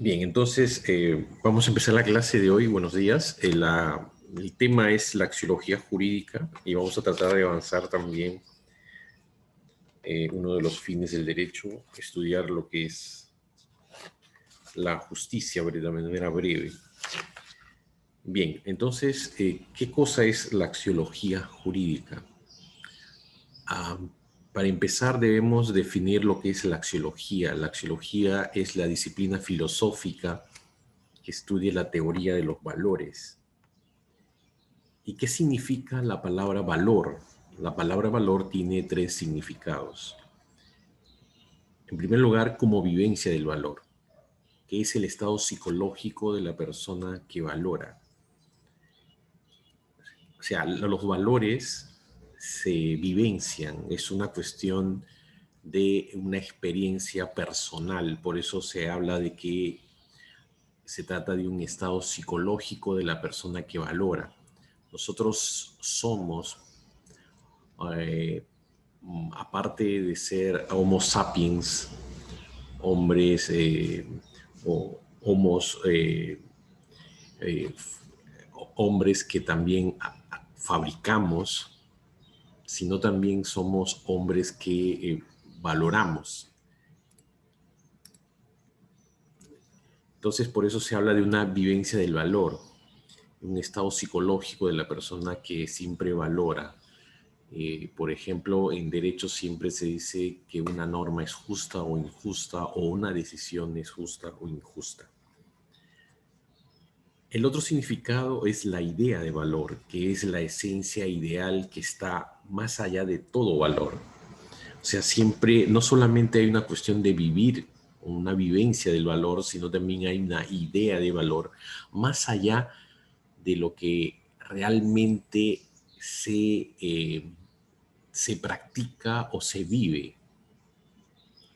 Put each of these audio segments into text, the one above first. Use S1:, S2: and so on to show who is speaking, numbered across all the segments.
S1: Bien, entonces vamos a empezar la clase de hoy. Buenos días. El tema es la axiología jurídica y vamos a tratar de avanzar también uno de los fines del derecho, estudiar lo que es la justicia de manera breve. Bien, entonces, ¿qué cosa es la axiología jurídica? Ah, para empezar, debemos definir lo que es la axiología. La axiología es la disciplina filosófica que estudia la teoría de los valores. ¿Y qué significa la palabra valor? La palabra valor tiene tres significados. En primer lugar, como vivencia del valor, que es el estado psicológico de la persona que valora. O sea, los valores se vivencian, es una cuestión de una experiencia personal, por eso se habla de que se trata de un estado psicológico de la persona que valora. Nosotros somos eh, aparte de ser Homo sapiens, hombres o homos, eh, hombres que también fabricamos, sino también somos hombres que valoramos. Entonces, por eso se habla de una vivencia del valor, un estado psicológico de la persona que siempre valora. Por ejemplo, en derecho siempre se dice que una norma es justa o injusta o una decisión es justa o injusta. El otro significado es la idea de valor, que es la esencia ideal que está más allá de todo valor. O sea, siempre, no solamente hay una cuestión de vivir, una vivencia del valor, sino también hay una idea de valor más allá de lo que realmente se practica o se vive.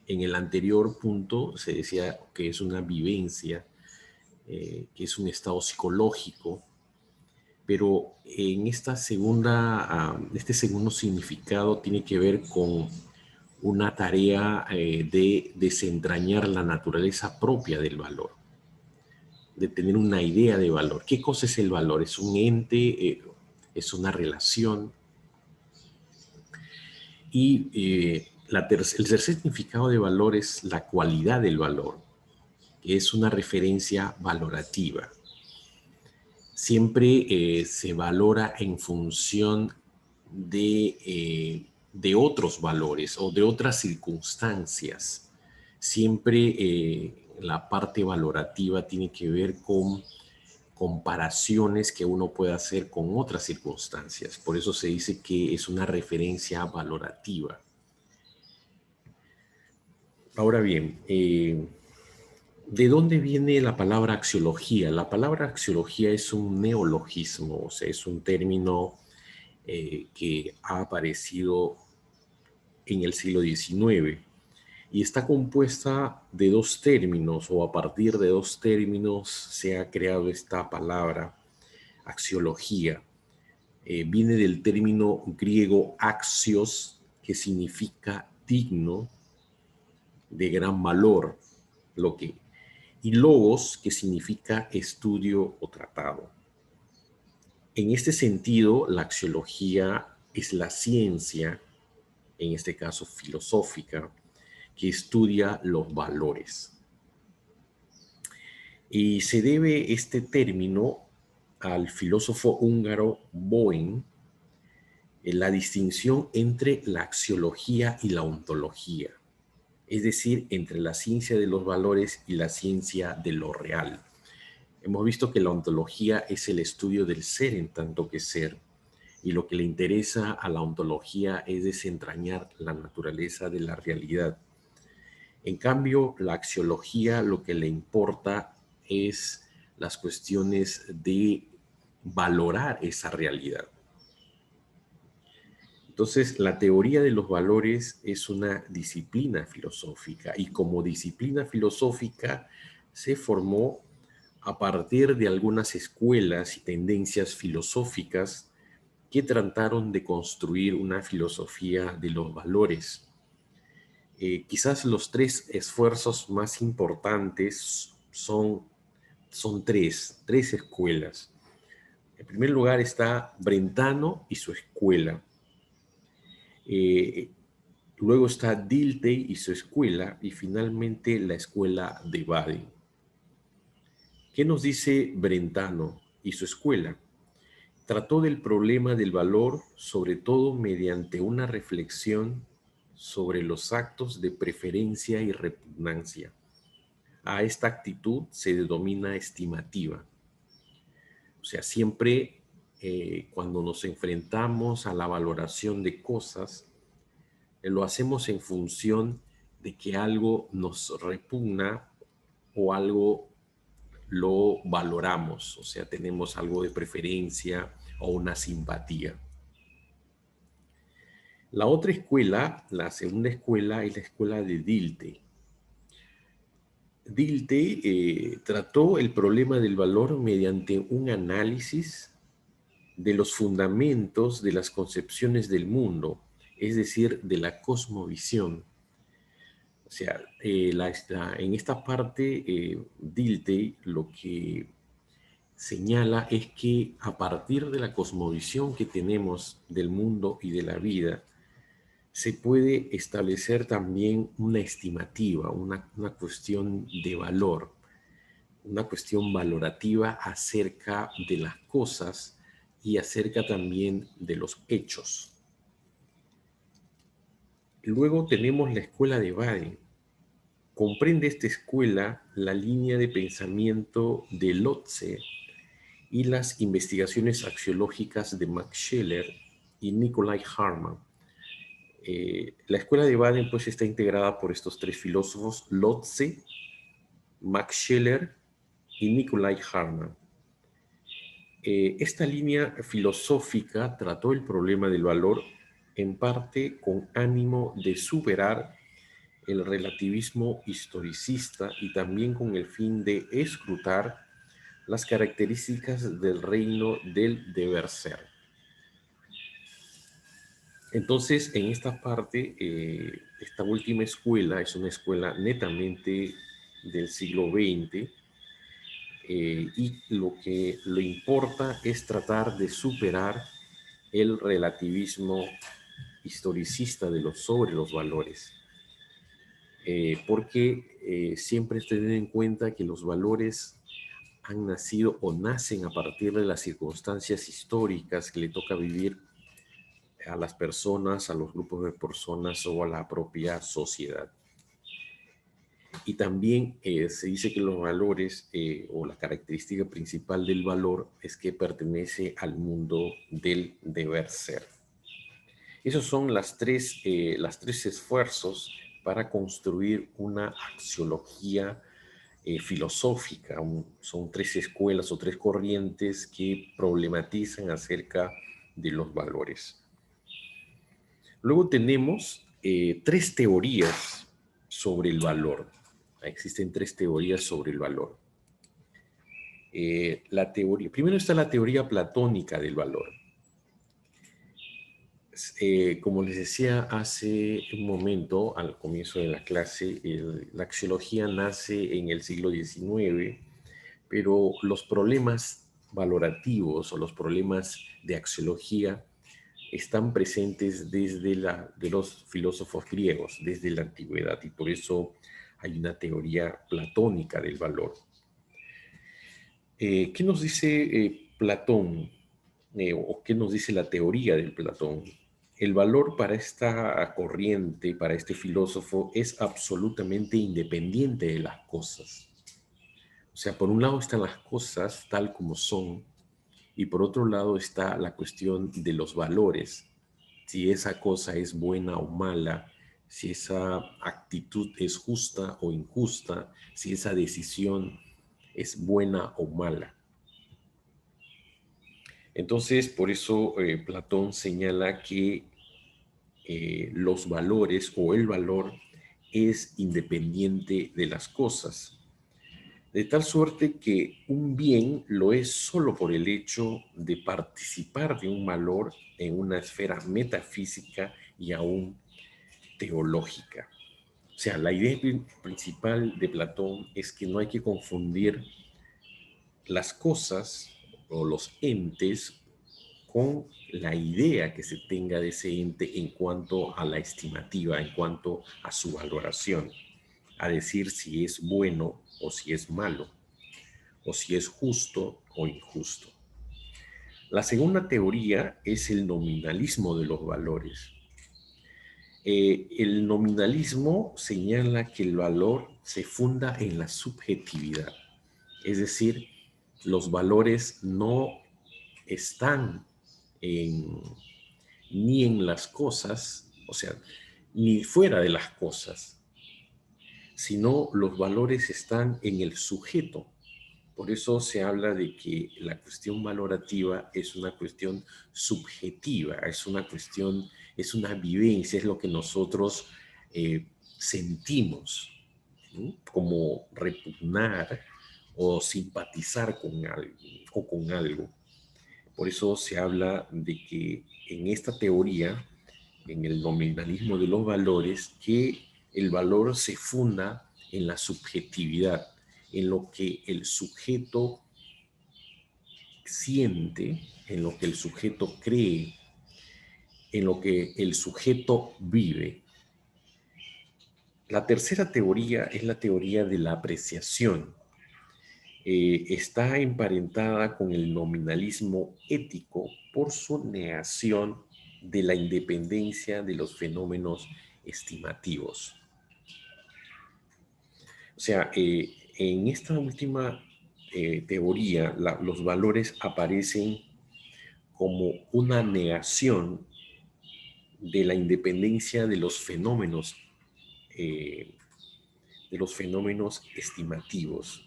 S1: En el anterior punto se decía que es una vivencia, que es un estado psicológico, pero en este segundo significado tiene que ver con una tarea de desentrañar la naturaleza propia del valor, de tener una idea de valor. ¿Qué cosa es el valor? ¿Es un ente? ¿Es una relación? Y el tercer significado de valor es la cualidad del valor, que es una referencia valorativa. Siempre se valora en función de otros valores o de otras circunstancias. Siempre la parte valorativa tiene que ver con comparaciones que uno puede hacer con otras circunstancias. Por eso se dice que es una referencia valorativa. Ahora bien, ¿de dónde viene la palabra axiología? La palabra axiología es un neologismo, o sea, es un término que ha aparecido en el siglo XIX y está compuesta de dos términos, o a partir de dos términos se ha creado esta palabra axiología. Viene del término griego axios, que significa digno, de gran valor, lo que, y logos, que significa estudio o tratado. En este sentido, la axiología es la ciencia, en este caso filosófica, que estudia los valores. Y se debe este término al filósofo húngaro Bohm, en la distinción entre la axiología y la ontología, es decir, entre la ciencia de los valores y la ciencia de lo real. Hemos visto que la ontología es el estudio del ser en tanto que ser, y lo que le interesa a la ontología es desentrañar la naturaleza de la realidad. En cambio, la axiología lo que le importa es las cuestiones de valorar esa realidad. Entonces, la teoría de los valores es una disciplina filosófica y como disciplina filosófica se formó a partir de algunas escuelas y tendencias filosóficas que trataron de construir una filosofía de los valores. Quizás los tres esfuerzos más importantes son tres escuelas. En primer lugar está Brentano y su escuela. Luego está Dilthey y su escuela, y finalmente la escuela de Baden. ¿Qué nos dice Brentano y su escuela? Trató del problema del valor, sobre todo mediante una reflexión sobre los actos de preferencia y repugnancia. A esta actitud se denomina estimativa. O sea, siempre cuando nos enfrentamos a la valoración de cosas, lo hacemos en función de que algo nos repugna o algo lo valoramos, o sea, tenemos algo de preferencia o una simpatía. La otra escuela, la segunda escuela, es la escuela de Dilthey. Dilthey trató el problema del valor mediante un análisis de los fundamentos de las concepciones del mundo, es decir, de la cosmovisión. O sea, en esta parte, Dilthey lo que señala es que a partir de la cosmovisión que tenemos del mundo y de la vida, se puede establecer también una estimativa, una cuestión de valor, una cuestión valorativa acerca de las cosas y acerca también de los hechos. Luego tenemos la escuela de Baden. Comprende esta escuela la línea de pensamiento de Lotze y las investigaciones axiológicas de Max Scheler y Nikolai Hartmann. La escuela de Baden pues está integrada por estos tres filósofos, Lotze, Max Scheler y Nikolai Hartmann. Esta línea filosófica trató el problema del valor en parte con ánimo de superar el relativismo historicista y también con el fin de escrutar las características del reino del deber ser. Entonces, en esta parte, esta última escuela es una escuela netamente del siglo XX, y lo importa es tratar de superar el relativismo historicista sobre los valores, porque siempre tener en cuenta que los valores han nacido o nacen a partir de las circunstancias históricas que le toca vivir a las personas, a los grupos de personas o a la propia sociedad. Y también se dice que los valores o la característica principal del valor es que pertenece al mundo del deber ser. Esos son las tres esfuerzos para construir una axiología filosófica. Son tres escuelas o tres corrientes que problematizan acerca de los valores. Luego tenemos tres teorías sobre el valor. Existen tres teorías sobre el valor. Primero está la teoría platónica del valor. Como les decía hace un momento, al comienzo de la clase, la axiología nace en el siglo XIX, pero los problemas valorativos o los problemas de axiología están presentes desde de los filósofos griegos, desde la antigüedad, y por eso hay una teoría platónica del valor. ¿Qué nos dice Platón? ¿O qué nos dice la teoría del Platón? El valor para esta corriente, para este filósofo, es absolutamente independiente de las cosas. O sea, por un lado están las cosas tal como son, y por otro lado está la cuestión de los valores. Si esa cosa es buena o mala, si esa actitud es justa o injusta, si esa decisión es buena o mala. Entonces, por eso Platón señala que los valores o el valor es independiente de las cosas, de tal suerte que un bien lo es solo por el hecho de participar de un valor en una esfera metafísica y aún teológica. O sea, la idea principal de Platón es que no hay que confundir las cosas o los entes con la idea que se tenga de ese ente en cuanto a la estimativa, en cuanto a su valoración, a decir si es bueno o si es malo, o si es justo o injusto. La segunda teoría es el nominalismo de los valores. El nominalismo señala que el valor se funda en la subjetividad, es decir, los valores no están en, ni en las cosas, o sea, ni fuera de las cosas, sino los valores están en el sujeto. Por eso se habla de que la cuestión valorativa es una cuestión subjetiva, es una cuestión, es una vivencia, es lo que nosotros sentimos, ¿no? Como repugnar o simpatizar con alguien o con algo. Por eso se habla de que en esta teoría, en el nominalismo de los valores, que el valor se funda en la subjetividad, en lo que el sujeto siente, en lo que el sujeto cree, en lo que el sujeto vive. La tercera teoría es la teoría de la apreciación. Está emparentada con el nominalismo ético por su negación de la independencia de los fenómenos estimativos. O sea, en esta última teoría, los valores aparecen como una negación de la independencia eh, de los fenómenos estimativos.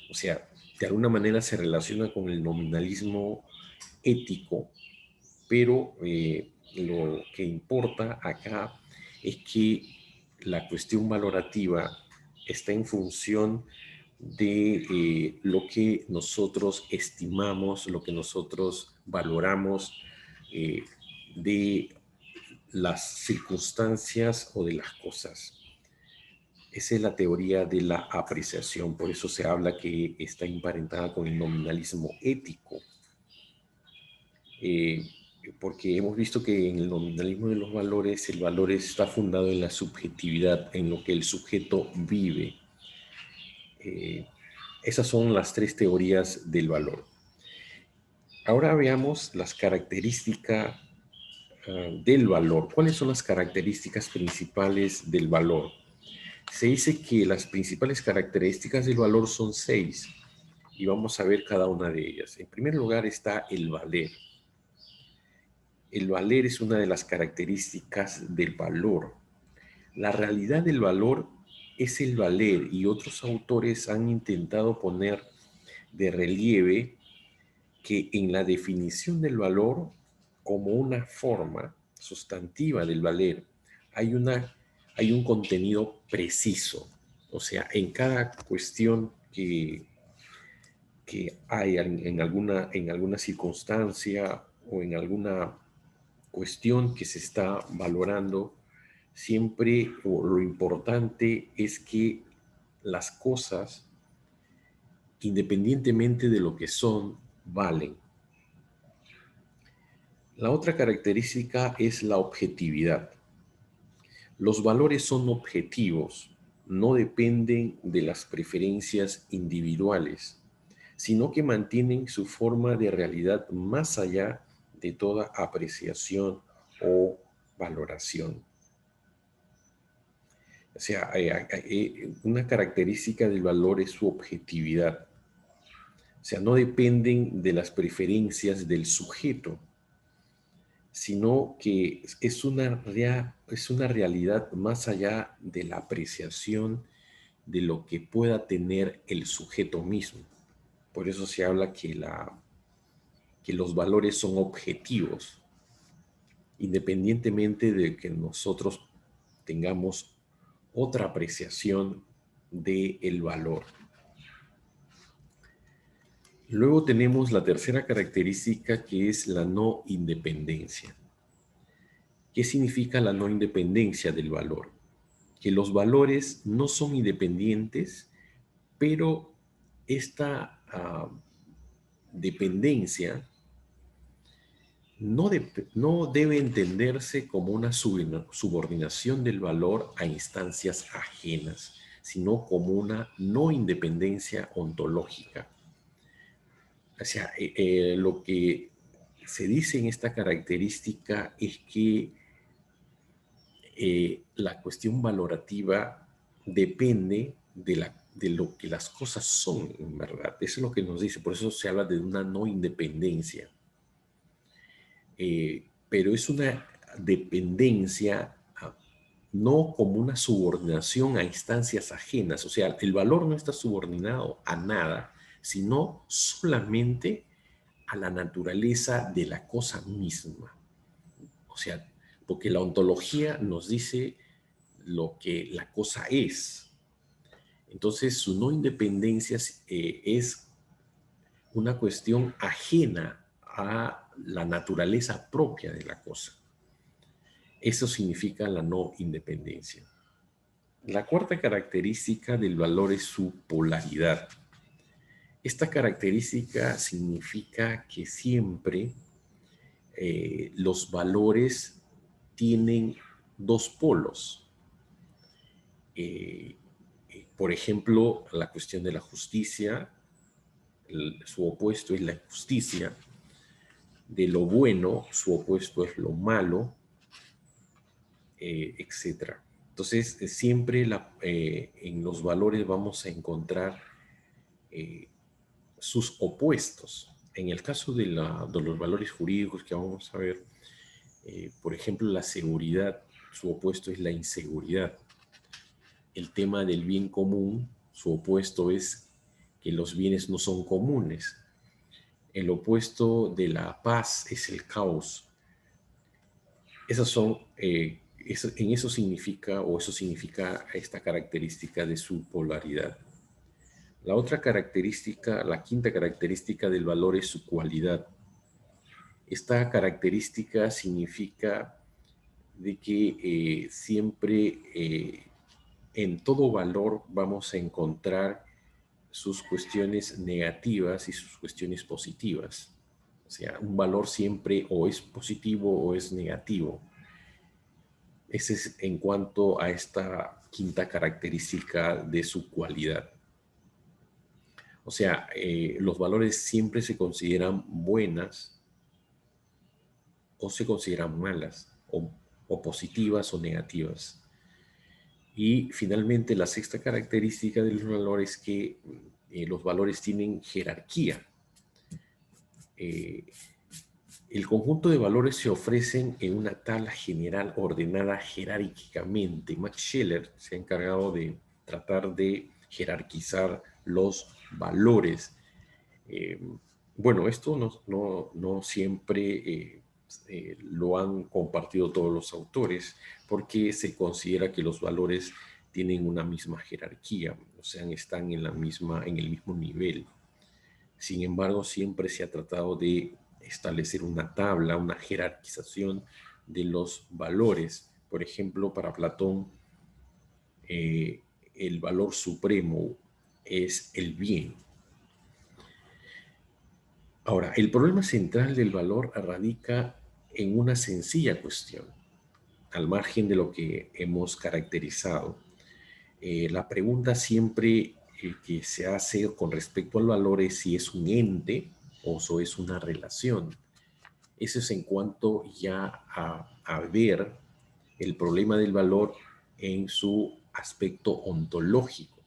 S1: O sea, de alguna manera se relaciona con el nominalismo ético, pero lo que importa acá es que la cuestión valorativa está en función de lo que nosotros estimamos, lo que nosotros valoramos eh, de las circunstancias o de las cosas. Esa es la teoría de la apreciación, por eso se habla que está emparentada con el nominalismo ético, eh, porque hemos visto que en el nominalismo de los valores, el valor está fundado en la subjetividad, en lo que el sujeto vive. Esas son las tres teorías del valor. Ahora veamos las características del valor. ¿Cuáles son las características principales del valor? Se dice que las principales características del valor son 6 y vamos a ver cada una de ellas. En primer lugar está el valer. El valer es una de las características del valor. La realidad del valor es el valer y otros autores han intentado poner de relieve que en la definición del valor como una forma sustantiva del valer hay un contenido preciso. O sea, en cada cuestión que hay en alguna circunstancia o en alguna cuestión que se está valorando, siempre lo importante es que las cosas, independientemente de lo que son, valen. La otra característica es la objetividad. Los valores son objetivos, no dependen de las preferencias individuales, sino que mantienen su forma de realidad más allá de toda apreciación o valoración. O sea, una característica del valor es su objetividad. O sea, no dependen de las preferencias del sujeto, sino que es una realidad más allá de la apreciación de lo que pueda tener el sujeto mismo. Por eso se habla que los valores son objetivos, independientemente de que nosotros tengamos otra apreciación del valor. Luego tenemos la tercera característica, que es la no independencia. ¿Qué significa la no independencia del valor? que los valores no son independientes, pero esta dependencia no debe entenderse como una subordinación del valor a instancias ajenas, sino como una no independencia ontológica. O sea, lo que se dice en esta característica es que la cuestión valorativa depende de lo que las cosas son, en verdad. Eso es lo que nos dice. Por eso se habla de una no independencia. Pero es una dependencia no como una subordinación a instancias ajenas. O sea, el valor no está subordinado a nada, sino solamente a la naturaleza de la cosa misma. O sea, porque la ontología nos dice lo que la cosa es. Entonces, su no independencia es una cuestión ajena a la naturaleza propia de la cosa. Eso significa la no independencia. La cuarta característica del valor es su polaridad. Esta característica significa que siempre los valores tienen dos polos. Por ejemplo, la cuestión de la justicia, su opuesto es la injusticia. De lo bueno, su opuesto es lo malo, etc. Entonces, siempre en los valores vamos a encontrar sus opuestos. En el caso de los valores jurídicos que vamos a ver, por ejemplo, la seguridad, su opuesto es la inseguridad. El tema del bien común, su opuesto es que los bienes no son comunes. El opuesto de la paz es el caos. Esas son, en eso significa, o eso significa esta característica de su polaridad. La otra característica, la quinta característica del valor es su cualidad. Esta característica significa de que siempre en todo valor vamos a encontrar sus cuestiones negativas y sus cuestiones positivas. O sea, un valor siempre o es positivo o es negativo. Ese es en cuanto a esta quinta característica de su cualidad. O sea, los valores siempre se consideran buenas o se consideran malas, o positivas o negativas. Y finalmente, la sexta característica de los valores es que los valores tienen jerarquía. El conjunto de valores se ofrecen en una tabla general ordenada jerárquicamente. Max Scheler se ha encargado de tratar de jerarquizar los valores. Bueno, esto no siempre lo han compartido todos los autores, porque se considera que los valores tienen una misma jerarquía, o sea, están en el mismo nivel. Sin embargo, siempre se ha tratado de establecer una tabla, una jerarquización de los valores. Por ejemplo, para Platón, el valor supremo es el bien. Ahora, el problema central del valor radica en una sencilla cuestión, al margen de lo que hemos caracterizado. La pregunta siempre que se hace con respecto al valor es si es un ente o si es una relación. Eso es en cuanto ya a ver el problema del valor en su aspecto ontológico.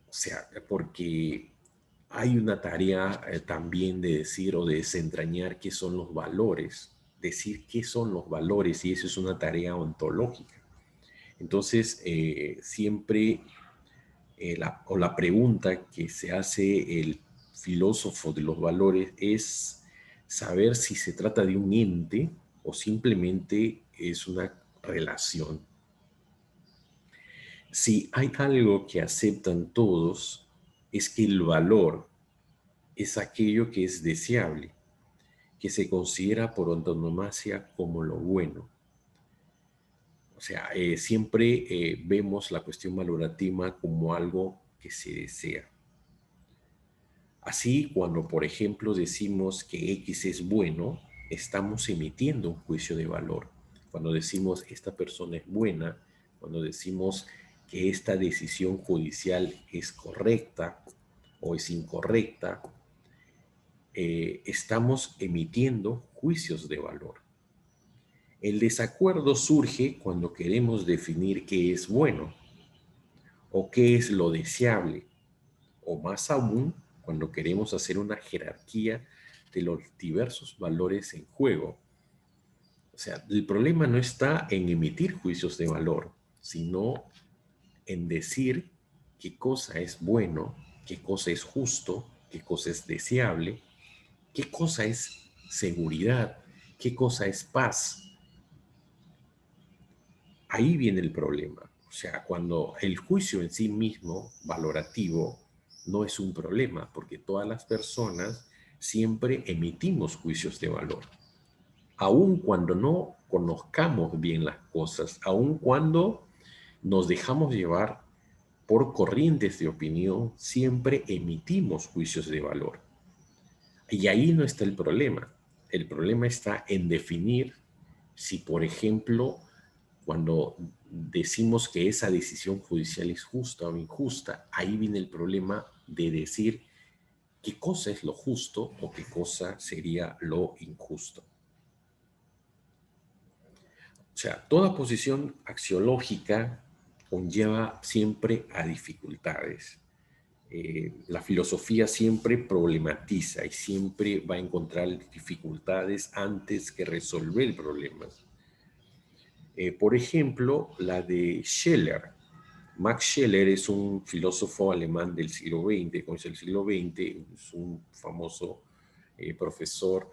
S1: O sea, porque hay una tarea también de decir o de desentrañar qué son los valores, decir qué son los valores, y eso es una tarea ontológica. Entonces, siempre la pregunta que se hace el filósofo de los valores es saber si se trata de un ente o simplemente es una relación. Si hay algo que aceptan todos, es que el valor es aquello que es deseable, que se considera por antonomasia como lo bueno. O sea, siempre vemos la cuestión valorativa como algo que se desea. Así, cuando, por ejemplo, decimos que X es bueno, estamos emitiendo un juicio de valor. Cuando decimos esta persona es buena, cuando decimos que esta decisión judicial es correcta o es incorrecta, estamos emitiendo juicios de valor. El desacuerdo surge cuando queremos definir qué es bueno o qué es lo deseable, o más aún cuando queremos hacer una jerarquía de los diversos valores en juego. O sea, el problema no está en emitir juicios de valor, sino en decir qué cosa es bueno, qué cosa es justo, qué cosa es deseable, qué cosa es seguridad, qué cosa es paz. Ahí viene el problema. O sea, cuando el juicio en sí mismo, valorativo, no es un problema, porque todas las personas siempre emitimos juicios de valor. Aun cuando no conozcamos bien las cosas, aun cuando nos dejamos llevar por corrientes de opinión, siempre emitimos juicios de valor. Y ahí no está el problema. El problema está en definir si, por ejemplo, cuando decimos que esa decisión judicial es justa o injusta, ahí viene el problema de decir qué cosa es lo justo o qué cosa sería lo injusto. O sea, toda posición axiológica conlleva siempre a dificultades. La filosofía siempre problematiza y siempre va a encontrar dificultades antes que resolver problemas. Por ejemplo, la de Scheler. Max Scheler es un filósofo alemán del siglo XX, comienzo del siglo XX, es un famoso profesor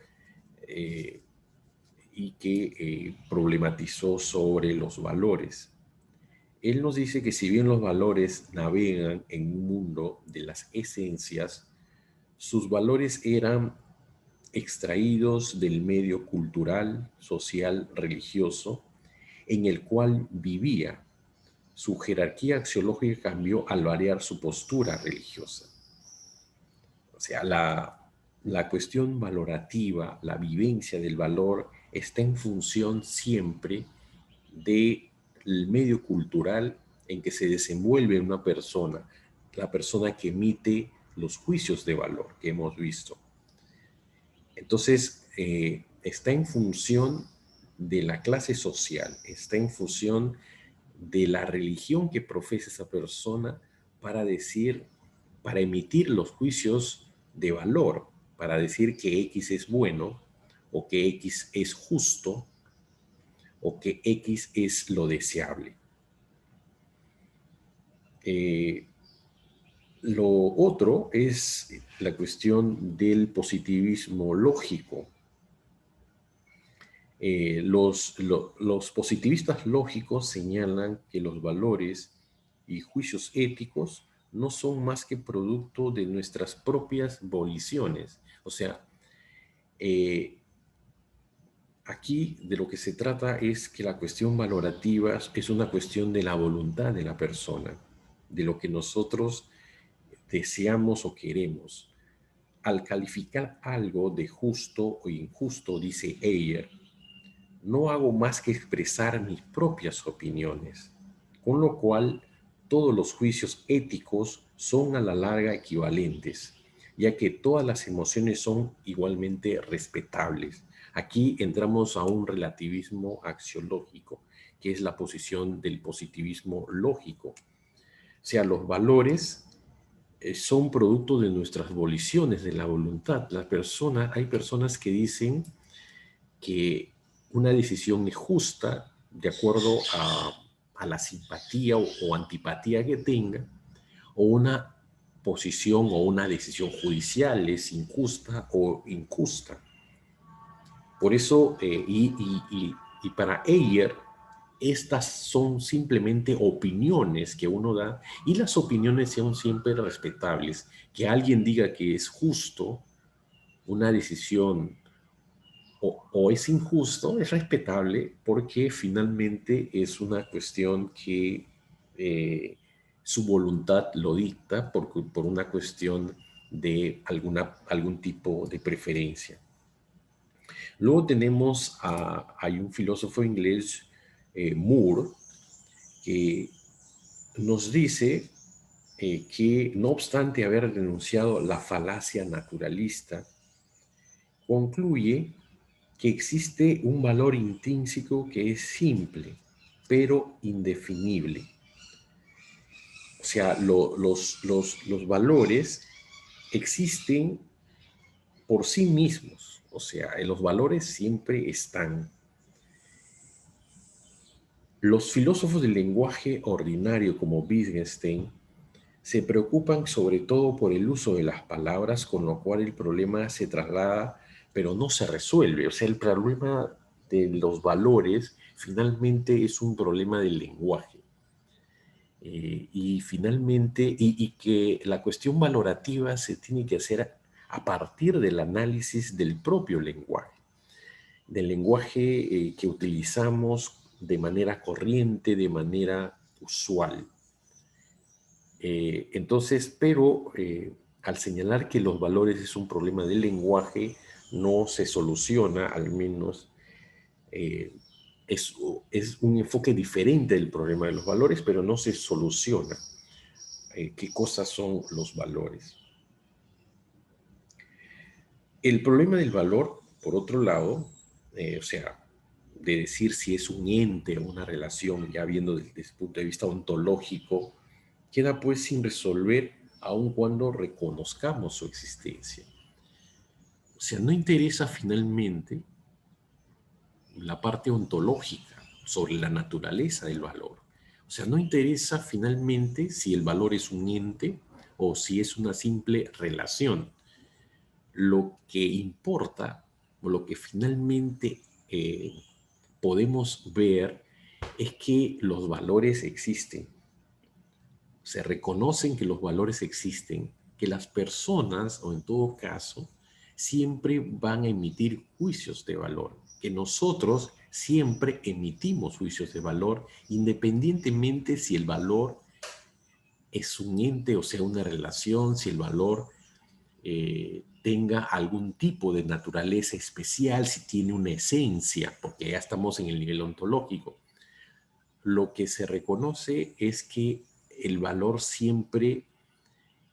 S1: y que problematizó sobre los valores. Él nos dice que si bien los valores navegan en un mundo de las esencias, sus valores eran extraídos del medio cultural, social, religioso, en el cual vivía. Su jerarquía axiológica cambió al variar su postura religiosa. O sea, la cuestión valorativa, la vivencia del valor, está en función siempre del medio cultural en que se desenvuelve una persona, la persona que emite los juicios de valor que hemos visto. Entonces, está en función de la clase social, está en función de la religión que profesa esa persona para decir, para emitir los juicios de valor, para decir que X es bueno o que X es justo o que X es lo deseable. Lo otro es la cuestión del positivismo lógico. Los positivistas lógicos señalan que los valores y juicios éticos no son más que producto de nuestras propias voliciones. O sea, aquí de lo que se trata es que la cuestión valorativa es una cuestión de la voluntad de la persona, de lo que nosotros deseamos o queremos. Al calificar algo de justo o injusto, dice Ayer, no hago más que expresar mis propias opiniones, con lo cual todos los juicios éticos son a la larga equivalentes, ya que todas las emociones son igualmente respetables. Aquí entramos a un relativismo axiológico, que es la posición del positivismo lógico. O sea, los valores son producto de nuestras voliciones, de la voluntad. Hay personas que dicen que una decisión es justa de acuerdo a la simpatía o antipatía que tenga, o una posición o una decisión judicial es injusta o injusta. Por eso, y para Ayer, estas son simplemente opiniones que uno da, y las opiniones son siempre respetables. Que alguien diga que es justo una decisión o es injusto, es respetable, porque finalmente es una cuestión que su voluntad lo dicta por una cuestión de algún tipo de preferencia. Luego tenemos hay un filósofo inglés, Moore, que nos dice que no obstante haber denunciado la falacia naturalista, concluye que existe un valor intrínseco que es simple, pero indefinible. O sea, los valores existen por sí mismos. O sea, los valores siempre están. Los filósofos del lenguaje ordinario como Wittgenstein se preocupan sobre todo por el uso de las palabras, con lo cual el problema se traslada, pero no se resuelve. O sea, el problema de los valores finalmente es un problema del lenguaje. Y finalmente, y que la cuestión valorativa se tiene que hacer a partir del análisis del propio lenguaje, del lenguaje que utilizamos de manera corriente, de manera usual. Entonces, pero al señalar que los valores es un problema del lenguaje, no se soluciona, al menos eh, es, es un enfoque diferente del problema de los valores, pero no se soluciona qué cosas son los valores. El problema del valor, por otro lado, o sea, de decir si es un ente o una relación, ya viendo desde el punto de vista ontológico, queda pues sin resolver aun cuando reconozcamos su existencia. O sea, no interesa finalmente la parte ontológica sobre la naturaleza del valor. O sea, no interesa finalmente si el valor es un ente o si es una simple relación. Lo que importa, o lo que finalmente podemos ver, es que los valores existen. Se reconocen que los valores existen, que las personas, o en todo caso, siempre van a emitir juicios de valor, que nosotros siempre emitimos juicios de valor, independientemente si el valor es un ente o sea una relación, si el valor tenga algún tipo de naturaleza especial, si tiene una esencia, porque ya estamos en el nivel ontológico. Lo que se reconoce es que el valor siempre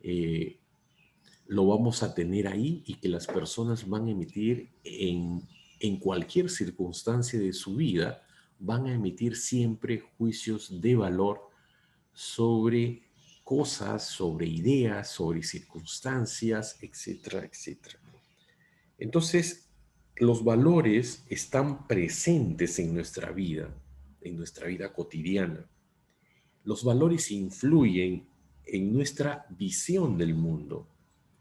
S1: eh, lo vamos a tener ahí y que las personas van a emitir en cualquier circunstancia de su vida, van a emitir siempre juicios de valor sobre cosas, sobre ideas, sobre circunstancias, etcétera, etcétera. Entonces, los valores están presentes en nuestra vida cotidiana. Los valores influyen en nuestra visión del mundo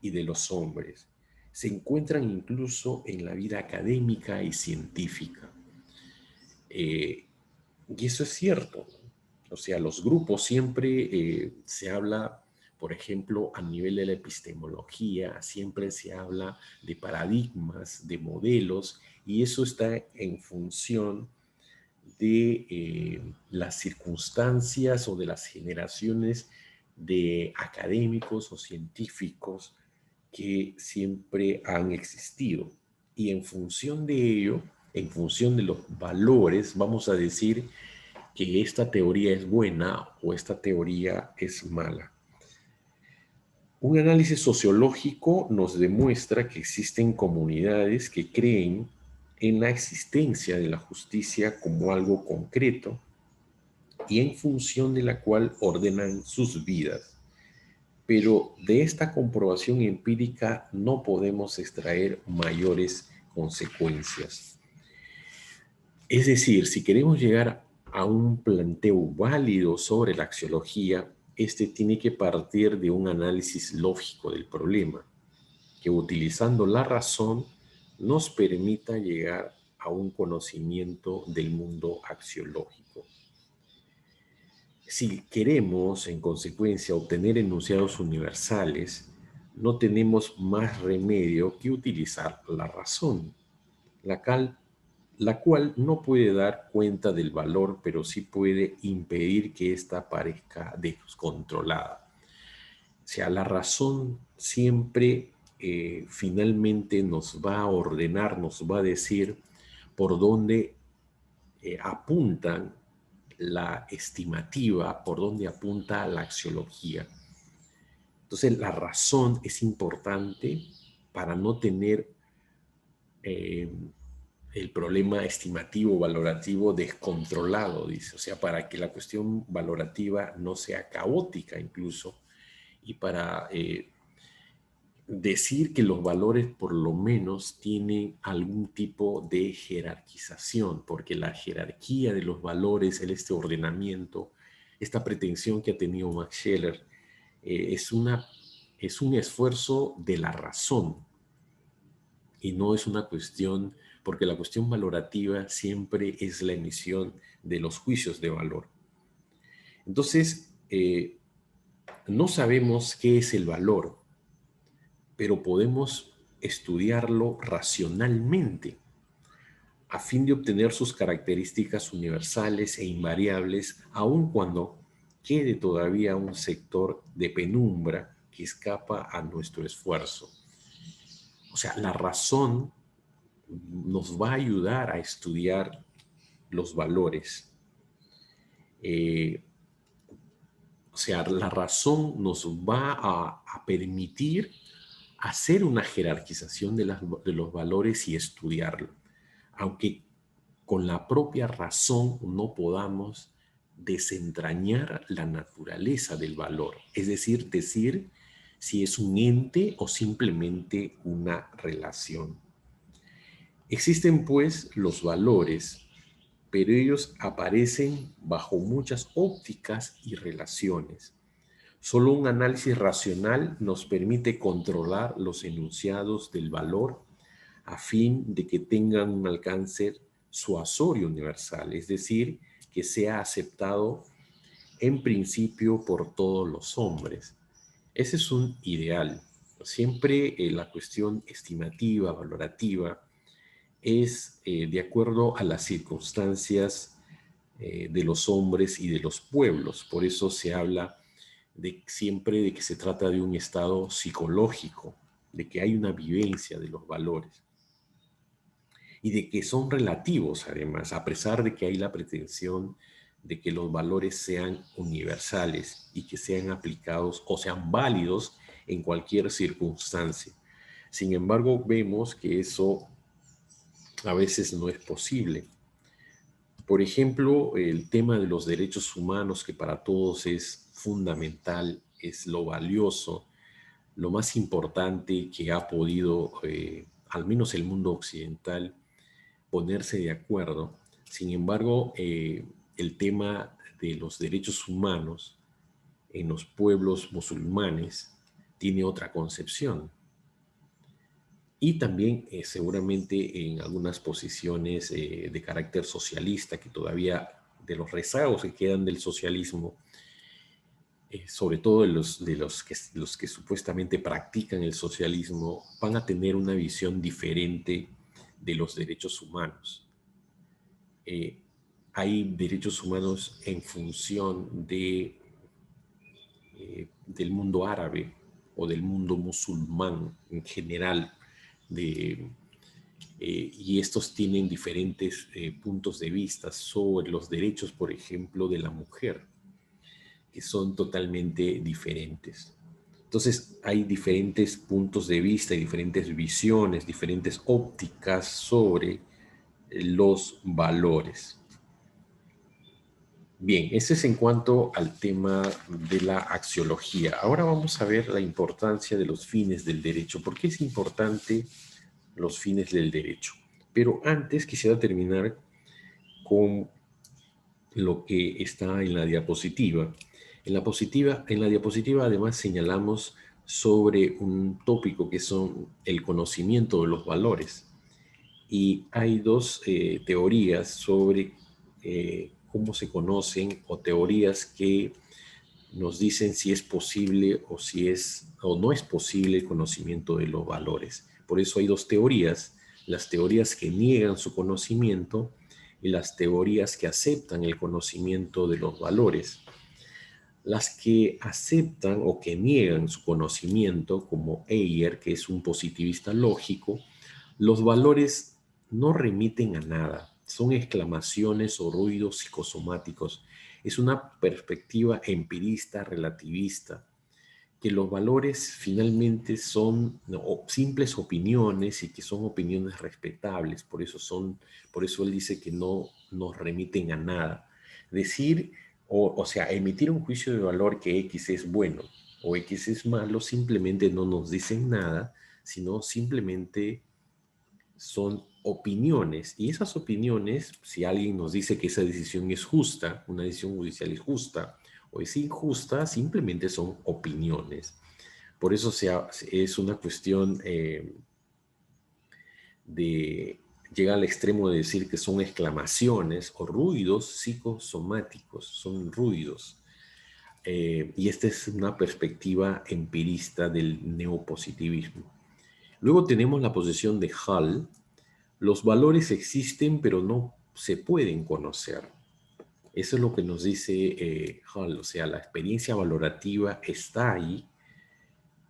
S1: y de los hombres. Se encuentran incluso en la vida académica y científica. Eh, y eso es cierto. O sea, los grupos siempre se habla, por ejemplo, a nivel de la epistemología, siempre se habla de paradigmas, de modelos, y eso está en función de las circunstancias o de las generaciones de académicos o científicos que siempre han existido. Y en función de ello, en función de los valores, vamos a decir que esta teoría es buena o esta teoría es mala. Un análisis sociológico nos demuestra que existen comunidades que creen en la existencia de la justicia como algo concreto y en función de la cual ordenan sus vidas. Pero de esta comprobación empírica no podemos extraer mayores consecuencias. Es decir, si queremos llegar a un planteo válido sobre la axiología, este tiene que partir de un análisis lógico del problema, que utilizando la razón nos permita llegar a un conocimiento del mundo axiológico. Si queremos, en consecuencia, obtener enunciados universales, no tenemos más remedio que utilizar la razón. la, la cual no puede dar cuenta del valor, pero sí puede impedir que ésta parezca descontrolada. O sea, la razón siempre finalmente nos va a ordenar, nos va a decir por dónde apuntan la estimativa, por dónde apunta la axiología. Entonces, la razón es importante para no tener eh, el problema estimativo, valorativo descontrolado, dice. O sea, para que la cuestión valorativa no sea caótica incluso, y para decir que los valores por lo menos tienen algún tipo de jerarquización, porque la jerarquía de los valores, este ordenamiento, esta pretensión que ha tenido Max Scheler, es un esfuerzo de la razón y no es una cuestión, porque la cuestión valorativa siempre es la emisión de los juicios de valor. Entonces, no sabemos qué es el valor, pero podemos estudiarlo racionalmente a fin de obtener sus características universales e invariables, aun cuando quede todavía un sector de penumbra que escapa a nuestro esfuerzo. O sea, la razón nos va a ayudar a estudiar los valores. O sea, la razón nos va a permitir hacer una jerarquización de los valores y estudiarlo, aunque con la propia razón no podamos desentrañar la naturaleza del valor, es decir si es un ente o simplemente una relación. Existen pues los valores, pero ellos aparecen bajo muchas ópticas y relaciones. Solo un análisis racional nos permite controlar los enunciados del valor a fin de que tengan un alcance suasorio universal, es decir, que sea aceptado en principio por todos los hombres. Ese es un ideal. Siempre la cuestión estimativa, valorativa, es de acuerdo a las circunstancias de los hombres y de los pueblos. Por eso se habla siempre de que se trata de un estado psicológico, de que hay una vivencia de los valores y de que son relativos además, a pesar de que hay la pretensión de que los valores sean universales y que sean aplicados o sean válidos en cualquier circunstancia. Sin embargo, vemos que eso a veces no es posible. Por ejemplo, el tema de los derechos humanos, que para todos es fundamental, es lo valioso, lo más importante que ha podido, al menos el mundo occidental, ponerse de acuerdo. Sin embargo, el tema de los derechos humanos en los pueblos musulmanes tiene otra concepción. Y también seguramente en algunas posiciones de carácter socialista, que todavía de los rezagos que quedan del socialismo, sobre todo los que supuestamente practican el socialismo, van a tener una visión diferente de los derechos humanos. Hay derechos humanos en función del mundo árabe o del mundo musulmán en general, y estos tienen diferentes puntos de vista sobre los derechos, por ejemplo, de la mujer, que son totalmente diferentes. Entonces hay diferentes puntos de vista y diferentes visiones, diferentes ópticas sobre los valores. Bien, ese es en cuanto al tema de la axiología. Ahora vamos a ver la importancia de los fines del derecho. ¿Por qué es importante los fines del derecho? Pero antes quisiera terminar con lo que está en la diapositiva. En la diapositiva además señalamos sobre un tópico que son el conocimiento de los valores. Y hay dos teorías sobre cómo se conocen, o teorías que nos dicen si es posible o no es posible el conocimiento de los valores. Por eso hay dos teorías las teorías que niegan su conocimiento y las teorías que aceptan el conocimiento de los valores. Las que aceptan o que niegan su conocimiento, como Ayer, que es un positivista lógico, los valores no remiten a nada, son exclamaciones o ruidos psicosomáticos. Es una perspectiva empirista, relativista, que los valores finalmente son simples opiniones y que son opiniones respetables, por eso él dice que no nos remiten a nada. Decir, o sea, emitir un juicio de valor que X es bueno o X es malo, simplemente no nos dicen nada, sino simplemente son opiniones. Y esas opiniones, si alguien nos dice que esa decisión es justa, una decisión judicial es justa o es injusta, simplemente son opiniones. Por eso es una cuestión de llegar al extremo de decir que son exclamaciones o ruidos psicosomáticos, son ruidos. Y esta es una perspectiva empirista del neopositivismo. Luego tenemos la posición de Hall. Los valores existen, pero no se pueden conocer. Eso es lo que nos dice Hall. O sea, la experiencia valorativa está ahí,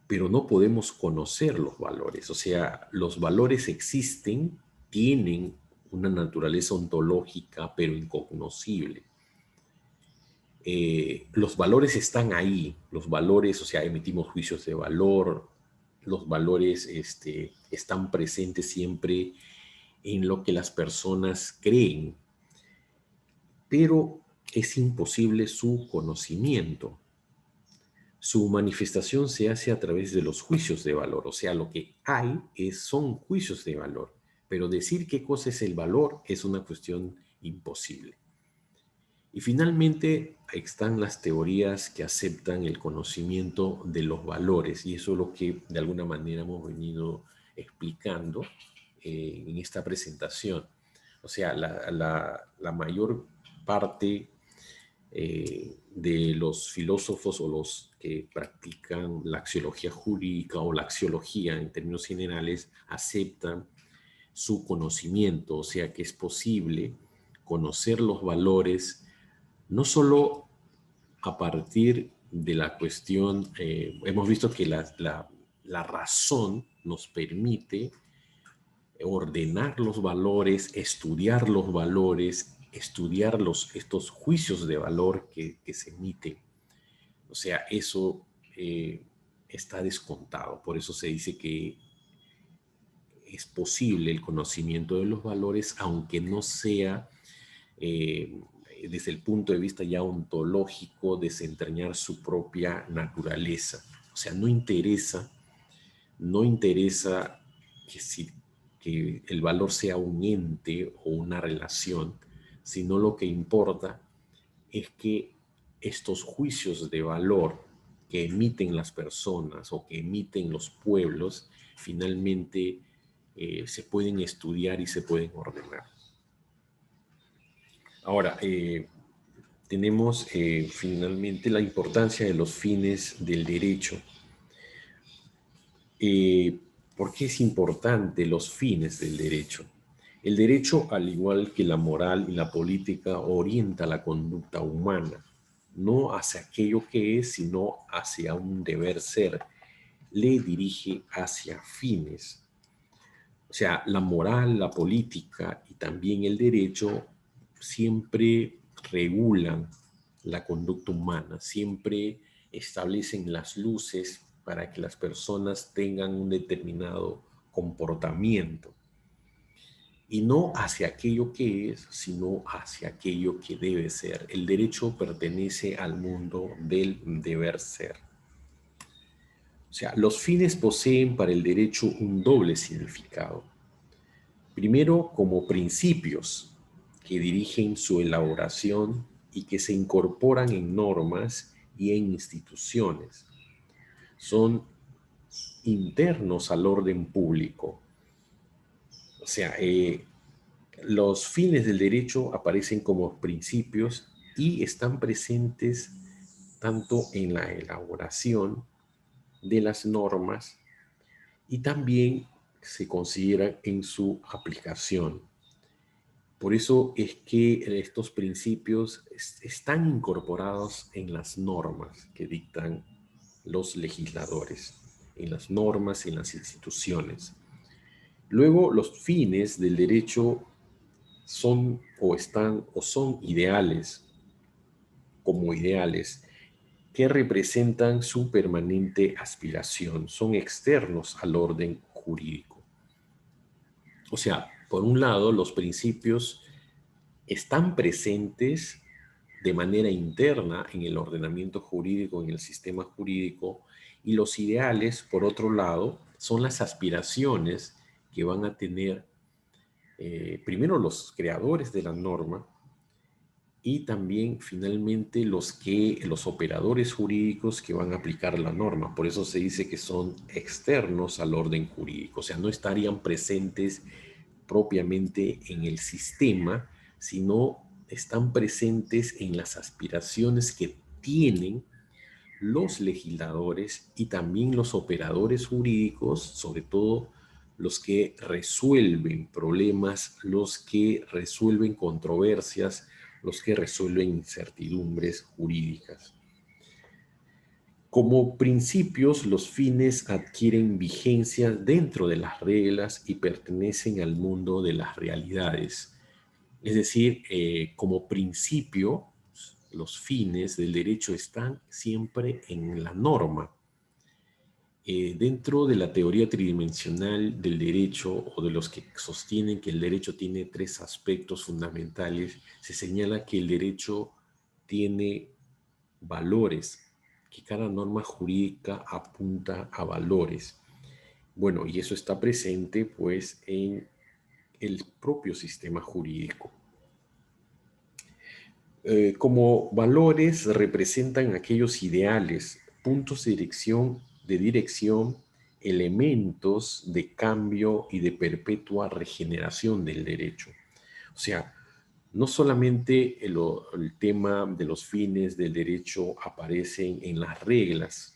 S1: pero no podemos conocer los valores. O sea, los valores existen, tienen una naturaleza ontológica, pero incognoscible. Los valores están ahí, los valores, o sea, emitimos juicios de valor, los valores están presentes siempre en lo que las personas creen, pero es imposible su conocimiento. Su manifestación se hace a través de los juicios de valor, o sea, lo que hay son juicios de valor, pero decir qué cosa es el valor es una cuestión imposible. Y finalmente están las teorías que aceptan el conocimiento de los valores, y eso es lo que de alguna manera hemos venido explicando en esta presentación. O sea, la mayor parte de los filósofos o los que practican la axiología jurídica o la axiología en términos generales aceptan su conocimiento, o sea que es posible conocer los valores no solo a partir de la cuestión, hemos visto que la razón nos permite ordenar los valores, estudiar los valores, estudiar estos juicios de valor que se emiten. O sea, eso está descontado. Por eso se dice que es posible el conocimiento de los valores, aunque no sea desde el punto de vista ya ontológico, desentrañar su propia naturaleza. O sea, no interesa que el valor sea un ente o una relación, sino lo que importa es que estos juicios de valor que emiten las personas o que emiten los pueblos, finalmente se pueden estudiar y se pueden ordenar. Ahora, tenemos finalmente la importancia de los fines del derecho. ¿Por qué es importante los fines del derecho? El derecho, al igual que la moral y la política, orienta la conducta humana, no hacia aquello que es, sino hacia un deber ser. Le dirige hacia fines. O sea, la moral, la política y también el derecho siempre regulan la conducta humana, siempre establecen las luces para que las personas tengan un determinado comportamiento. Y no hacia aquello que es, sino hacia aquello que debe ser. El derecho pertenece al mundo del deber ser. O sea, los fines poseen para el derecho un doble significado. Primero, como principios que dirigen su elaboración y que se incorporan en normas y en instituciones. Son internos al orden público. O sea, los fines del derecho aparecen como principios y están presentes tanto en la elaboración de las normas y también se consideran en su aplicación. Por eso es que estos principios están incorporados en las normas que dictan los legisladores, en las normas, en las instituciones. Luego, los fines del derecho son o están o son ideales, como ideales, que representan su permanente aspiración, son externos al orden jurídico. O sea, por un lado, los principios están presentes de manera interna en el ordenamiento jurídico, en el sistema jurídico, y los ideales, por otro lado, son las aspiraciones que van a tener primero los creadores de la norma y también finalmente los operadores jurídicos que van a aplicar la norma. Por eso se dice que son externos al orden jurídico, o sea, no estarían presentes propiamente en el sistema, sino están presentes en las aspiraciones que tienen los legisladores y también los operadores jurídicos, sobre todo los que resuelven problemas, los que resuelven controversias, los que resuelven incertidumbres jurídicas. Como principios, los fines adquieren vigencia dentro de las reglas y pertenecen al mundo de las realidades. Es decir, como principio, los fines del derecho están siempre en la norma. Dentro de la teoría tridimensional del derecho o de los que sostienen que el derecho tiene tres aspectos fundamentales, se señala que el derecho tiene valores, que cada norma jurídica apunta a valores. Bueno, y eso está presente pues en el propio sistema jurídico. Como valores representan aquellos ideales, puntos de dirección, elementos de cambio y de perpetua regeneración del derecho. O sea, no solamente el tema de los fines del derecho aparecen en las reglas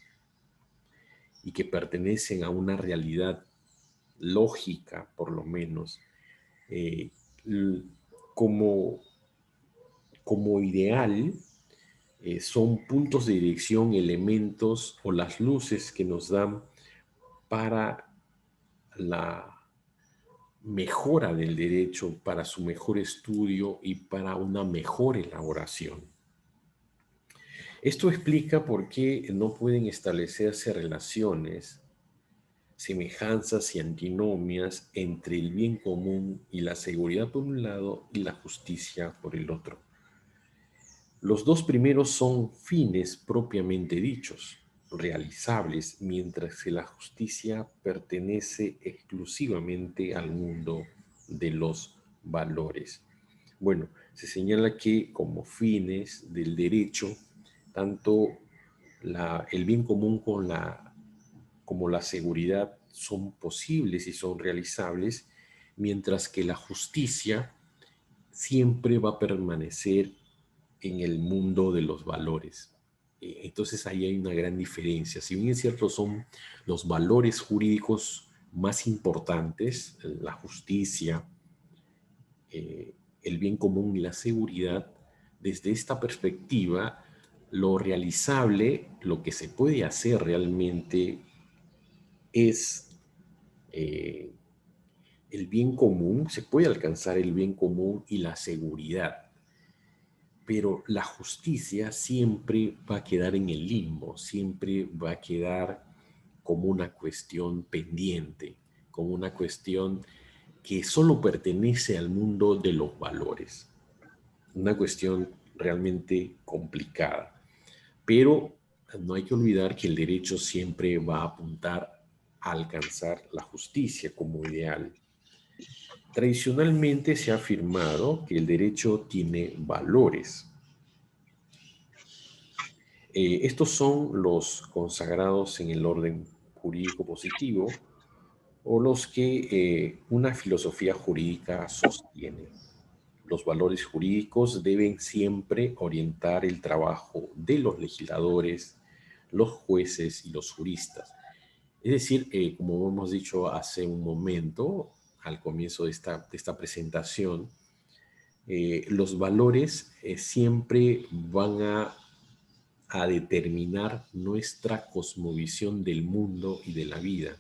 S1: y que pertenecen a una realidad lógica, por lo menos, eh, como, como ideal, son puntos de dirección, elementos o las luces que nos dan para la mejora del derecho, para su mejor estudio y para una mejor elaboración. Esto explica por qué no pueden establecerse relaciones, semejanzas y antinomias entre el bien común y la seguridad por un lado y la justicia por el otro. Los dos primeros son fines propiamente dichos, realizables, mientras que la justicia pertenece exclusivamente al mundo de los valores. Bueno, se señala que como fines del derecho, tanto el bien común como la seguridad son posibles y son realizables, mientras que la justicia siempre va a permanecer en el mundo de los valores. Entonces ahí hay una gran diferencia. Si bien es cierto, son los valores jurídicos más importantes, la justicia, el bien común y la seguridad, desde esta perspectiva, lo realizable, lo que se puede hacer realmente es el bien común, se puede alcanzar el bien común y la seguridad, pero la justicia siempre va a quedar en el limbo, siempre va a quedar como una cuestión pendiente, como una cuestión que solo pertenece al mundo de los valores, una cuestión realmente complicada. Pero no hay que olvidar que el derecho siempre va a apuntar a alcanzar la justicia como ideal. Tradicionalmente se ha afirmado que el derecho tiene valores. Estos son los consagrados en el orden jurídico positivo o los que una filosofía jurídica sostiene. Los valores jurídicos deben siempre orientar el trabajo de los legisladores, los jueces y los juristas. Es decir, como hemos dicho hace un momento, al comienzo de esta presentación, los valores siempre van a determinar nuestra cosmovisión del mundo y de la vida,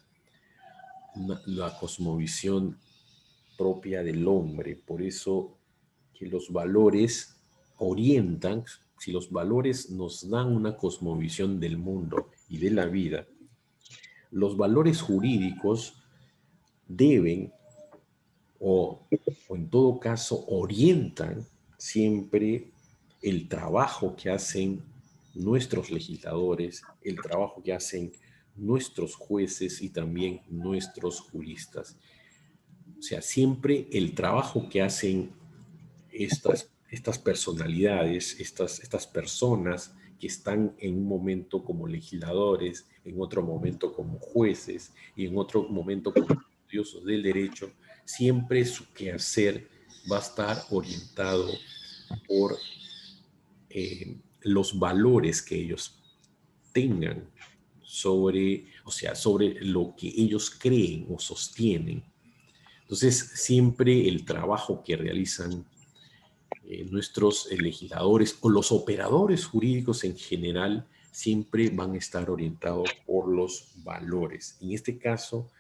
S1: la cosmovisión propia del hombre. Por eso que los valores orientan, si los valores nos dan una cosmovisión del mundo y de la vida, los valores jurídicos deben o en todo caso orientan siempre el trabajo que hacen nuestros legisladores, el trabajo que hacen nuestros jueces y también nuestros juristas. O sea, siempre el trabajo que hacen estas personalidades, estas personas que están en un momento como legisladores, en otro momento como jueces y en otro momento como estudiosos del derecho, siempre su quehacer va a estar orientado por los valores que ellos tengan sobre, o sea, sobre lo que ellos creen o sostienen. Entonces, siempre el trabajo que realizan nuestros legisladores o los operadores jurídicos en general siempre van a estar orientados por los valores. En este caso,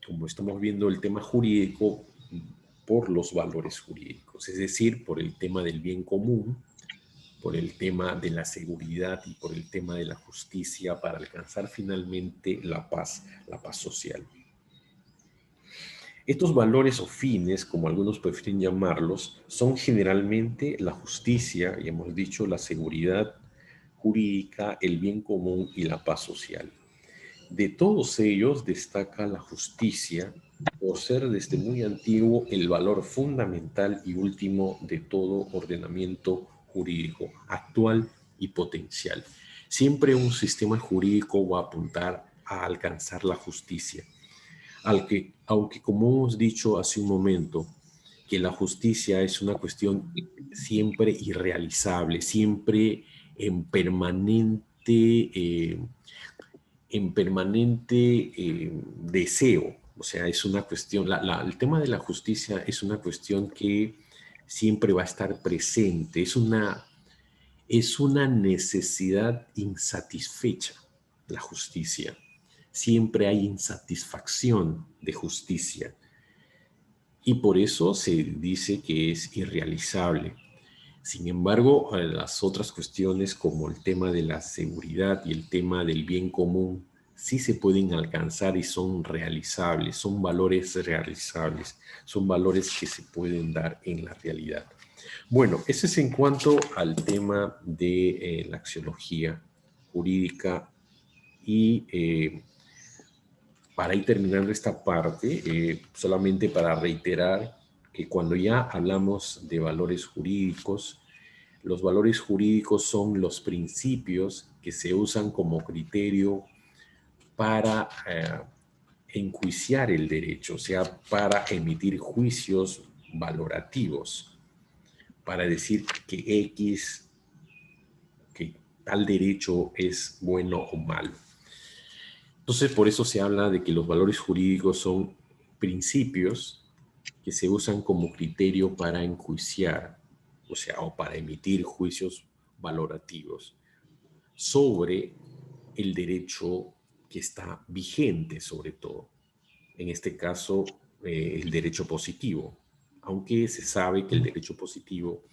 S1: como estamos viendo el tema jurídico, por los valores jurídicos, es decir, por el tema del bien común, por el tema de la seguridad y por el tema de la justicia para alcanzar finalmente la paz social. Estos valores o fines, como algunos prefieren llamarlos, son generalmente la justicia, y hemos dicho la seguridad jurídica, el bien común y la paz social. De todos ellos destaca la justicia por ser desde muy antiguo el valor fundamental y último de todo ordenamiento jurídico, actual y potencial. Siempre un sistema jurídico va a apuntar a alcanzar la justicia. Aunque como hemos dicho hace un momento, que la justicia es una cuestión siempre irrealizable, siempre en permanente deseo. O sea, es una cuestión, el tema de la justicia es una cuestión que siempre va a estar presente, es una necesidad insatisfecha, la justicia. Siempre hay insatisfacción de justicia y por eso se dice que es irrealizable. Sin embargo, las otras cuestiones como el tema de la seguridad y el tema del bien común sí se pueden alcanzar y son realizables, son valores realizables, son valores que se pueden dar en la realidad. Bueno, ese es en cuanto al tema de la axiología jurídica y para ir terminando esta parte, solamente para reiterar que cuando ya hablamos de valores jurídicos, los valores jurídicos son los principios que se usan como criterio para enjuiciar el derecho, o sea, para emitir juicios valorativos, para decir que X, que tal derecho es bueno o malo. Entonces, por eso se habla de que los valores jurídicos son principios que se usan como criterio para enjuiciar, o sea, o para emitir juicios valorativos sobre el derecho que está vigente, sobre todo. En este caso, el derecho positivo, aunque se sabe que el derecho positivo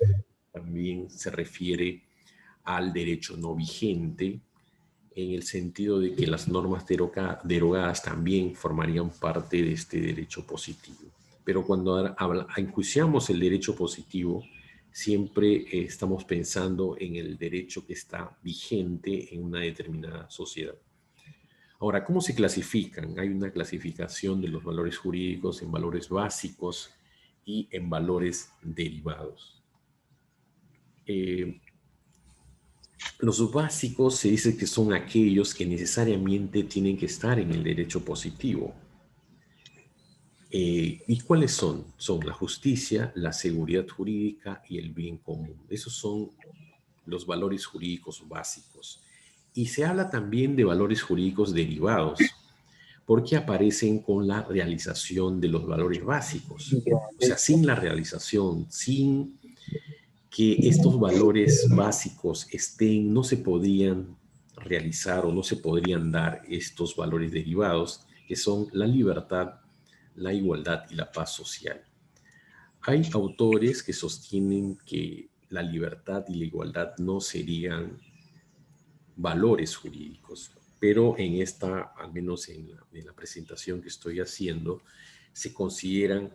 S1: también se refiere al derecho no vigente, en el sentido de que las normas derogadas también formarían parte de este derecho positivo. Pero cuando enjuiciamos el derecho positivo, siempre estamos pensando en el derecho que está vigente en una determinada sociedad. Ahora, ¿cómo se clasifican? Hay una clasificación de los valores jurídicos en valores básicos y en valores derivados. Los básicos se dice que son aquellos que necesariamente tienen que estar en el derecho positivo. ¿Y cuáles son? Son la justicia, la seguridad jurídica y el bien común. Esos son los valores jurídicos básicos. Y se habla también de valores jurídicos derivados. porque aparecen con la realización de los valores básicos. O sea, sin la realización, sin que estos valores básicos estén, no se podrían realizar o no se podrían dar estos valores derivados, que son la libertad, la igualdad y la paz social. Hay autores que sostienen que la libertad y la igualdad no serían valores jurídicos, pero en esta, al menos en la presentación que estoy haciendo, se consideran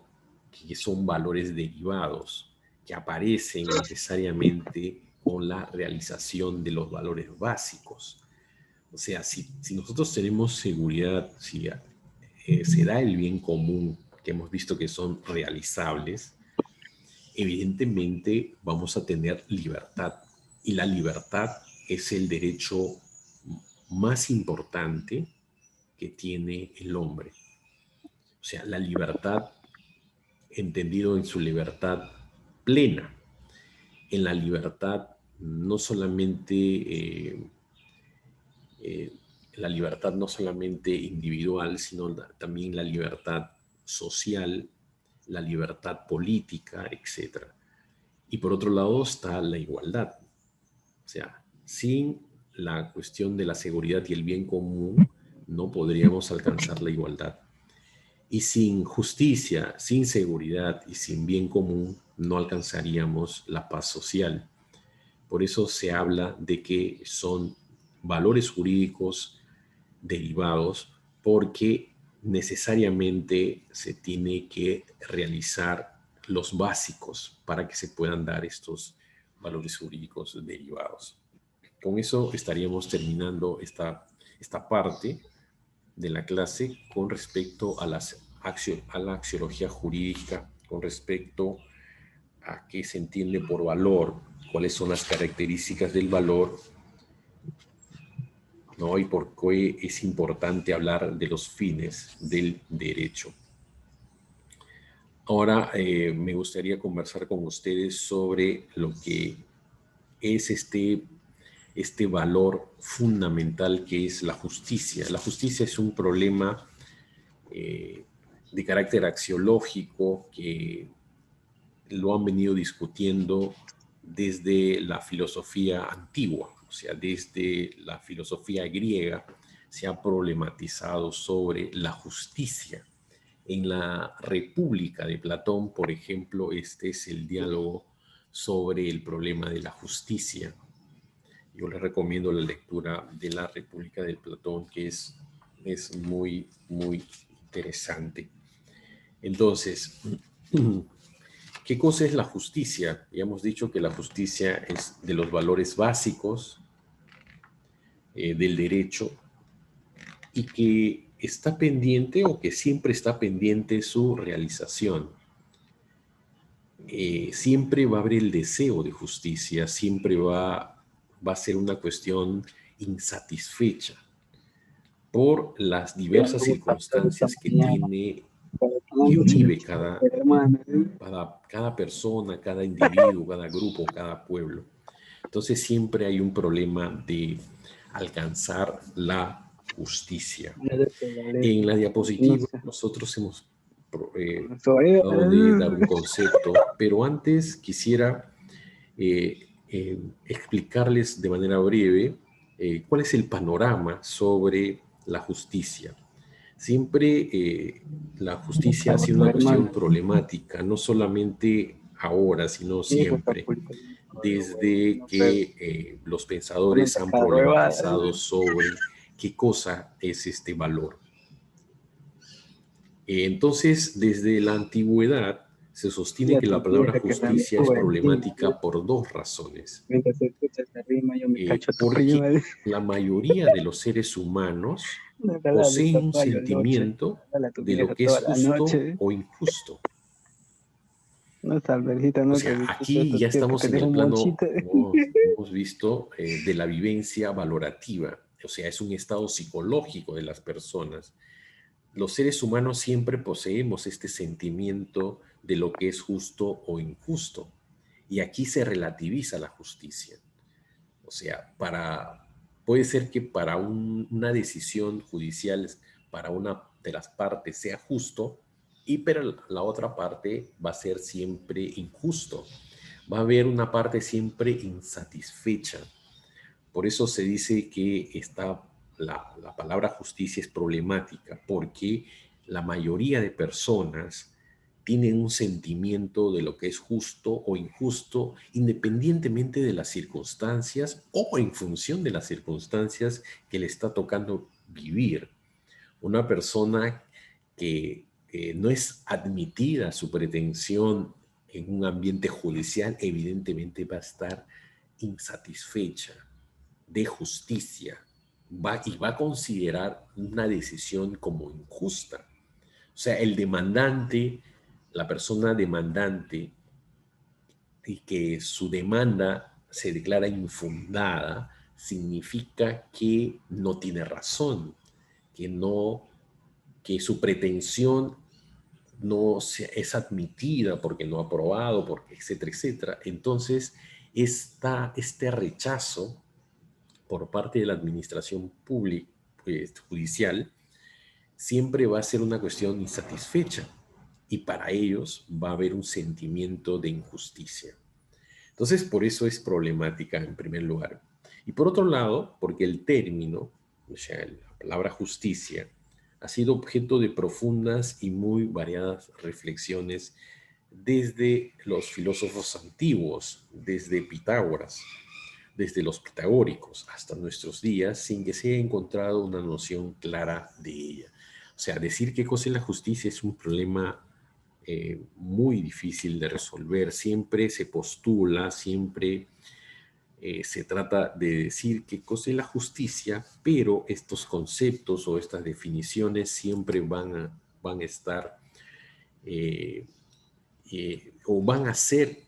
S1: que son valores derivados, que aparecen necesariamente con la realización de los valores básicos. O sea, si nosotros tenemos seguridad, si se da el bien común, que hemos visto que son realizables, evidentemente vamos a tener libertad. Y la libertad es el derecho más importante que tiene el hombre. O sea, la libertad, entendido en su libertad plena. En la libertad no solamente, la libertad no solamente individual, sino también la libertad social, la libertad política, etc. Y por otro lado está la igualdad. O sea, sin la cuestión de la seguridad y el bien común, no podríamos alcanzar la igualdad. Y sin justicia, sin seguridad y sin bien común, no alcanzaríamos la paz social. Por eso se habla de que son valores jurídicos derivados, porque necesariamente se tiene que realizar los básicos para que se puedan dar estos valores jurídicos derivados. Con eso estaríamos terminando esta parte de la clase con respecto a la axiología jurídica, con respecto a qué se entiende por valor, cuáles son las características del valor, ¿no? Y por qué es importante hablar de los fines del derecho. Ahora me gustaría conversar con ustedes sobre lo que es este valor fundamental que es la justicia. La justicia es un problema de carácter axiológico que lo han venido discutiendo desde la filosofía antigua, o sea, desde la filosofía griega se ha problematizado sobre la justicia. En la República de Platón, por ejemplo, este es el diálogo sobre el problema de la justicia. Yo les recomiendo la lectura de la República de Platón, que es muy, muy interesante. Entonces, ¿qué cosa es la justicia? Ya hemos dicho que la justicia es de los valores básicos del derecho y que está pendiente o que siempre está pendiente su realización. Siempre va a haber el deseo de justicia, siempre va a ser una cuestión insatisfecha por las diversas circunstancias que tiene, que vive cada persona, cada individuo, cada grupo, cada pueblo. Entonces siempre hay un problema de alcanzar la justicia. En la diapositiva nosotros hemos tratado de dar un concepto, pero antes quisiera explicarles de manera breve cuál es el panorama sobre la justicia. Siempre la justicia ha sido una cuestión problemática, no solamente ahora, sino siempre, desde que los pensadores han problematizado sobre qué cosa es este valor. Entonces, desde la antigüedad se sostiene que la palabra justicia es problemática por dos razones. Porque la mayoría de los seres humanos poseen un sentimiento de lo que es justo o injusto. O sea, aquí ya estamos en el plano, hemos visto, de la vivencia valorativa. O sea, es un estado psicológico de las personas. Los seres humanos siempre poseemos este sentimiento de lo que es justo o injusto. Y aquí se relativiza la justicia. O sea, puede ser que para una decisión judicial para una de las partes sea justo y para la otra parte va a ser siempre injusto. Va a haber una parte siempre insatisfecha. Por eso se dice que la palabra justicia es problemática, porque la mayoría de personas tienen un sentimiento de lo que es justo o injusto, independientemente de las circunstancias o en función de las circunstancias que le está tocando vivir. Una persona que no es admitida su pretensión en un ambiente judicial, evidentemente va a estar insatisfecha de justicia y va a considerar una decisión como injusta. O sea, el demandante, la persona demandante, y que su demanda se declara infundada, significa que no tiene razón, que no, que su pretensión no es admitida porque no ha aprobado, porque etcétera, etcétera. Entonces, este rechazo por parte de la administración pública, pues, judicial, siempre va a ser una cuestión insatisfecha y para ellos va a haber un sentimiento de injusticia. Entonces, por eso es problemática en primer lugar. Y por otro lado, porque el término, o sea, la palabra justicia, ha sido objeto de profundas y muy variadas reflexiones desde los filósofos antiguos, desde Pitágoras, desde los pitagóricos hasta nuestros días, sin que se haya encontrado una noción clara de ella. O sea, decir qué cosa es la justicia es un problema muy difícil de resolver. Siempre se postula, siempre se trata de decir qué cosa es la justicia, pero estos conceptos o estas definiciones siempre van a estar o van a ser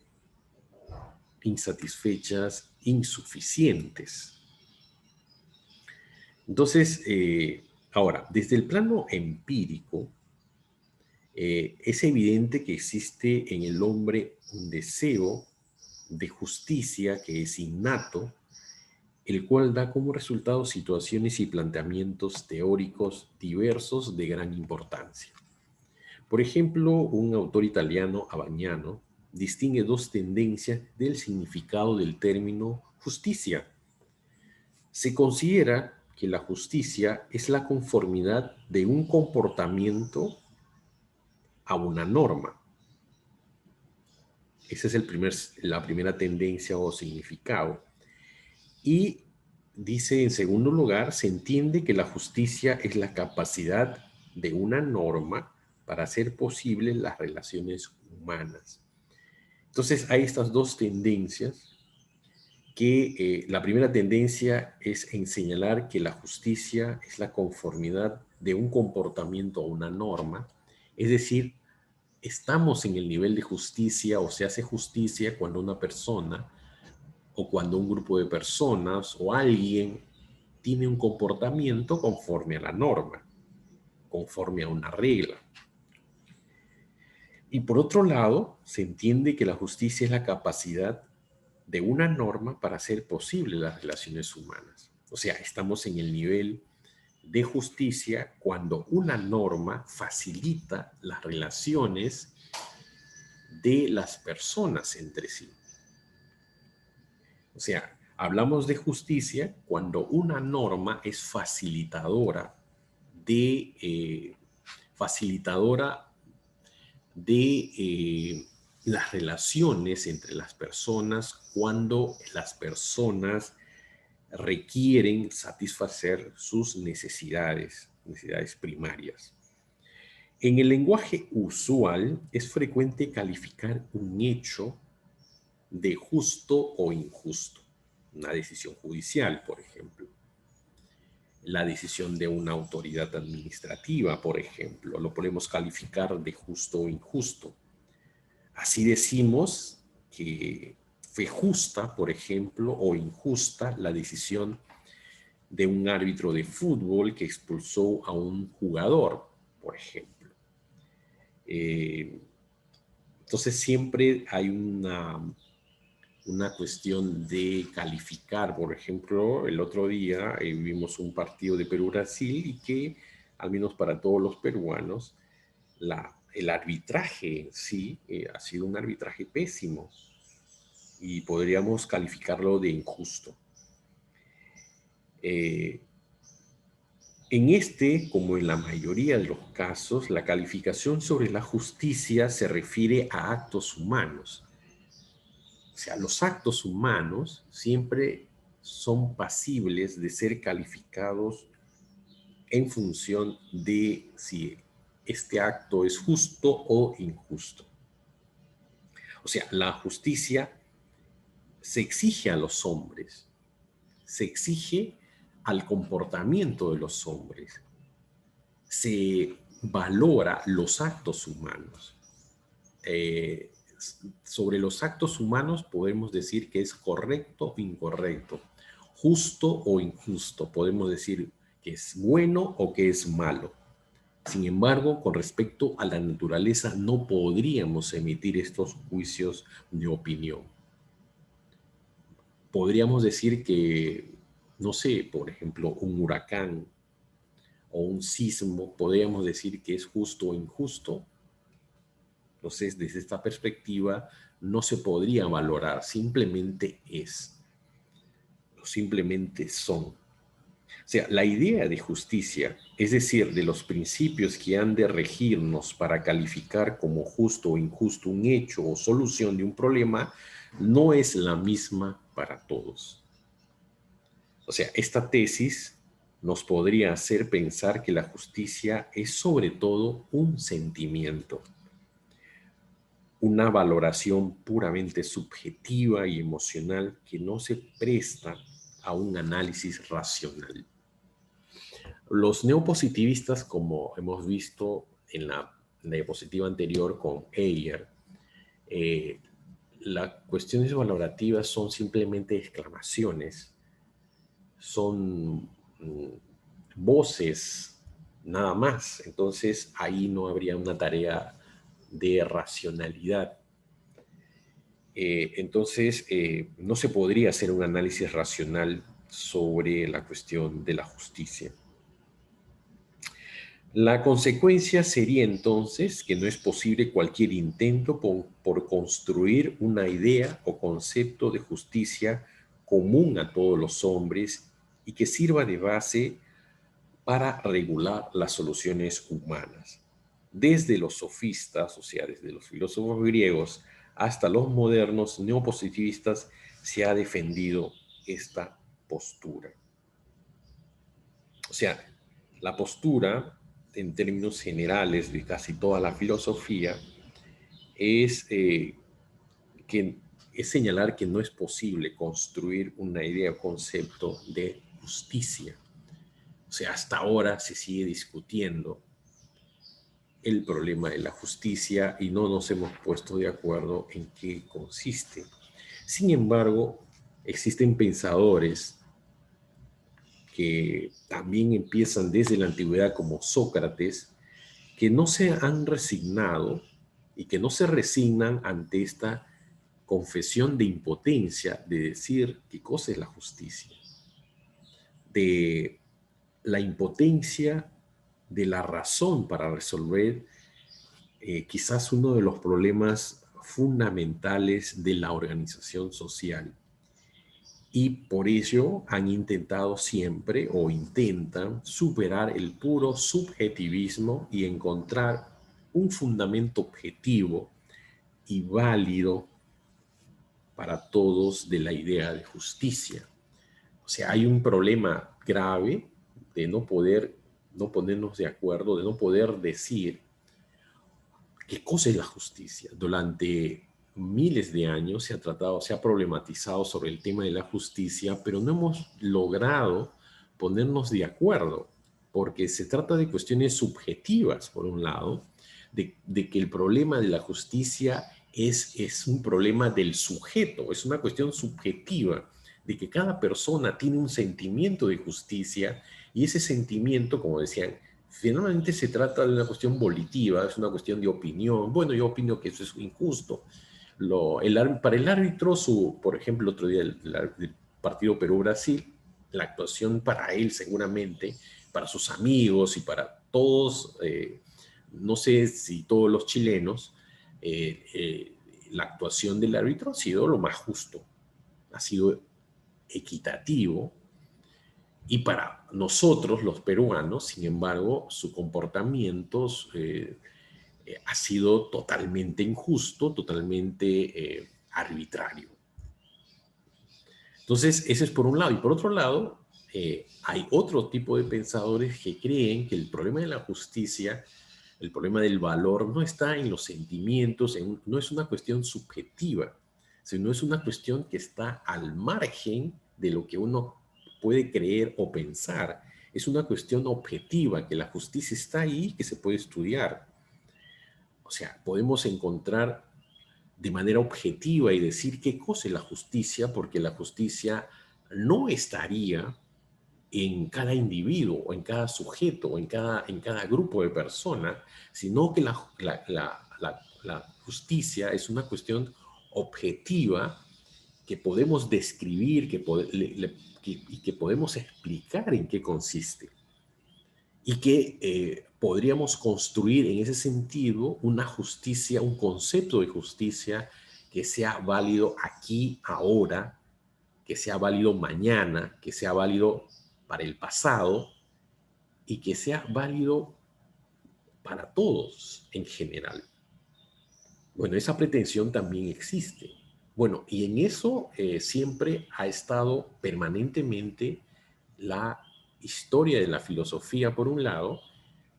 S1: insatisfechas, insuficientes. Entonces, ahora, desde el plano empírico, es evidente que existe en el hombre un deseo de justicia que es innato, el cual da como resultado situaciones y planteamientos teóricos diversos de gran importancia. Por ejemplo, un autor italiano, Abagnano, distingue dos tendencias del significado del término justicia. Se considera que la justicia es la conformidad de un comportamiento a una norma. Esa es la primera tendencia o significado. Y dice, en segundo lugar, se entiende que la justicia es la capacidad de una norma para hacer posibles las relaciones humanas. Entonces, hay estas dos tendencias que la primera tendencia es en señalar que la justicia es la conformidad de un comportamiento a una norma, es decir, estamos en el nivel de justicia o se hace justicia cuando una persona o cuando un grupo de personas o alguien tiene un comportamiento conforme a la norma, conforme a una regla. Y por otro lado, se entiende que la justicia es la capacidad de una norma para hacer posible las relaciones humanas. O sea, estamos en el nivel de justicia cuando una norma facilita las relaciones de las personas entre sí. O sea, hablamos de justicia cuando una norma es facilitadora de las relaciones entre las personas cuando las personas requieren satisfacer sus necesidades primarias. En el lenguaje usual es frecuente calificar un hecho de justo o injusto. Una decisión judicial, por ejemplo. La decisión de una autoridad administrativa, por ejemplo, lo podemos calificar de justo o injusto. Así decimos que fue justa, por ejemplo, o injusta la decisión de un árbitro de fútbol que expulsó a un jugador, por ejemplo. Entonces siempre hay una cuestión de calificar. Por ejemplo, el otro día vimos un partido de Perú-Brasil y que al menos para todos los peruanos, el arbitraje en sí ha sido un arbitraje pésimo y podríamos calificarlo de injusto. Eh, En este, como en la mayoría de los casos, la calificación sobre la justicia se refiere a actos humanos. O sea, los actos humanos siempre son pasibles de ser calificados en función de si este acto es justo o injusto. O sea, la justicia se exige a los hombres, se exige al comportamiento de los hombres, se valora los actos humanos. Eh, Sobre los actos humanos podemos decir que es correcto o incorrecto, justo o injusto, podemos decir que es bueno o que es malo. Sin embargo, con respecto a la naturaleza, no podríamos emitir estos juicios de opinión. Podríamos decir que, no sé, por ejemplo, un huracán o un sismo, podríamos decir que es justo o injusto. Entonces, desde esta perspectiva, no se podría valorar, simplemente es, o simplemente son. O sea, la idea de justicia, es decir, de los principios que han de regirnos para calificar como justo o injusto un hecho o solución de un problema, no es la misma para todos. O sea, esta tesis nos podría hacer pensar que la justicia es sobre todo un sentimiento, una valoración puramente subjetiva y emocional que no se presta a un análisis racional. Los neopositivistas, como hemos visto en la diapositiva anterior con Heyer, eh, las cuestiones valorativas son simplemente exclamaciones, son voces, nada más. Entonces ahí no habría una tarea de racionalidad. Entonces, no se podría hacer un análisis racional sobre la cuestión de la justicia. La consecuencia sería entonces que no es posible cualquier intento por construir una idea o concepto de justicia común a todos los hombres y que sirva de base para regular las soluciones humanas. Desde los sofistas, o sea, desde los filósofos griegos, hasta los modernos neopositivistas, se ha defendido esta postura. O sea, la postura, en términos generales de casi toda la filosofía, es, que, es señalar que no es posible construir una idea o concepto de justicia. O sea, hasta ahora se sigue discutiendo el problema de la justicia y no nos hemos puesto de acuerdo en qué consiste. Sin embargo, existen pensadores que también empiezan desde la antigüedad como Sócrates, que no se han resignado y que no se resignan ante esta confesión de impotencia de decir qué cosa es la justicia, de la impotencia de la razón para resolver quizás uno de los problemas fundamentales de la organización social. Y por ello han intentado siempre o intentan superar el puro subjetivismo y encontrar un fundamento objetivo y válido para todos de la idea de justicia. O sea, hay un problema grave de no ponernos de acuerdo, de no poder decir qué cosa es la justicia. Durante miles de años se ha tratado, se ha problematizado sobre el tema de la justicia, pero no hemos logrado ponernos de acuerdo, porque se trata de cuestiones subjetivas, por un lado, de que el problema de la justicia es un problema del sujeto, es una cuestión subjetiva, de que cada persona tiene un sentimiento de justicia y ese sentimiento, como decían, finalmente se trata de una cuestión volitiva, es una cuestión de opinión. Bueno, yo opino que eso es injusto. Para el árbitro, por ejemplo, otro día el partido Perú-Brasil, la actuación para él seguramente, para sus amigos y para todos, no sé si todos los chilenos, la actuación del árbitro ha sido lo más justo, ha sido equitativo, y para nosotros, los peruanos, sin embargo, su comportamiento ha sido totalmente injusto, totalmente arbitrario. Entonces, ese es por un lado. Y por otro lado, hay otro tipo de pensadores que creen que el problema de la justicia, el problema del valor, no está en los sentimientos, no es una cuestión subjetiva, sino es una cuestión que está al margen de lo que uno puede creer o pensar. Es una cuestión objetiva, que la justicia está ahí, que se puede estudiar. O sea, podemos encontrar de manera objetiva y decir qué cosa es la justicia, porque la justicia no estaría en cada individuo o en cada sujeto o en cada grupo de personas, sino que la justicia es una cuestión objetiva que podemos describir y que podemos explicar en qué consiste. Y que podríamos construir en ese sentido una justicia, un concepto de justicia que sea válido aquí, ahora, que sea válido mañana, que sea válido para el pasado y que sea válido para todos en general. Bueno, esa pretensión también existe. Bueno, y en eso siempre ha estado permanentemente la historia de la filosofía por un lado,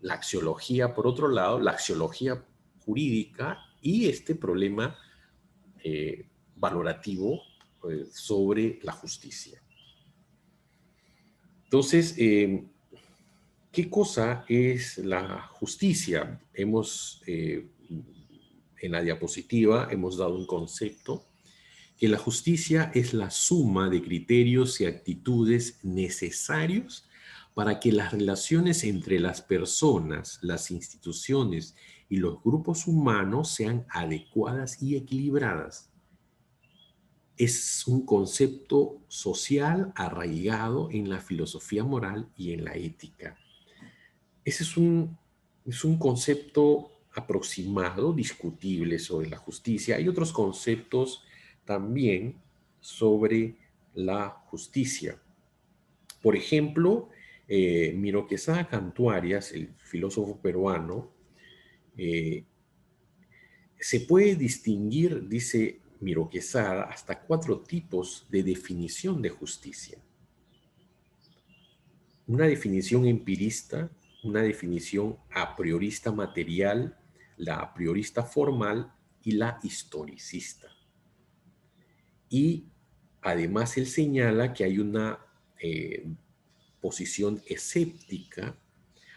S1: la axiología por otro lado, la axiología jurídica y este problema valorativo sobre la justicia. Entonces, ¿qué cosa es la justicia? En la diapositiva hemos dado un concepto, que la justicia es la suma de criterios y actitudes necesarios para que las relaciones entre las personas, las instituciones y los grupos humanos sean adecuadas y equilibradas. Es un concepto social arraigado en la filosofía moral y en la ética. Ese es un concepto aproximado, discutible sobre la justicia. Hay otros conceptos también sobre la justicia. Por ejemplo, Miro Quesada Cantuarias, el filósofo peruano, eh, se puede distinguir, dice Miro Quesada, hasta 4 tipos de definición de justicia. Una definición empirista, una definición a priorista material, la a priorista formal y la historicista. Y además él señala que hay una posición escéptica,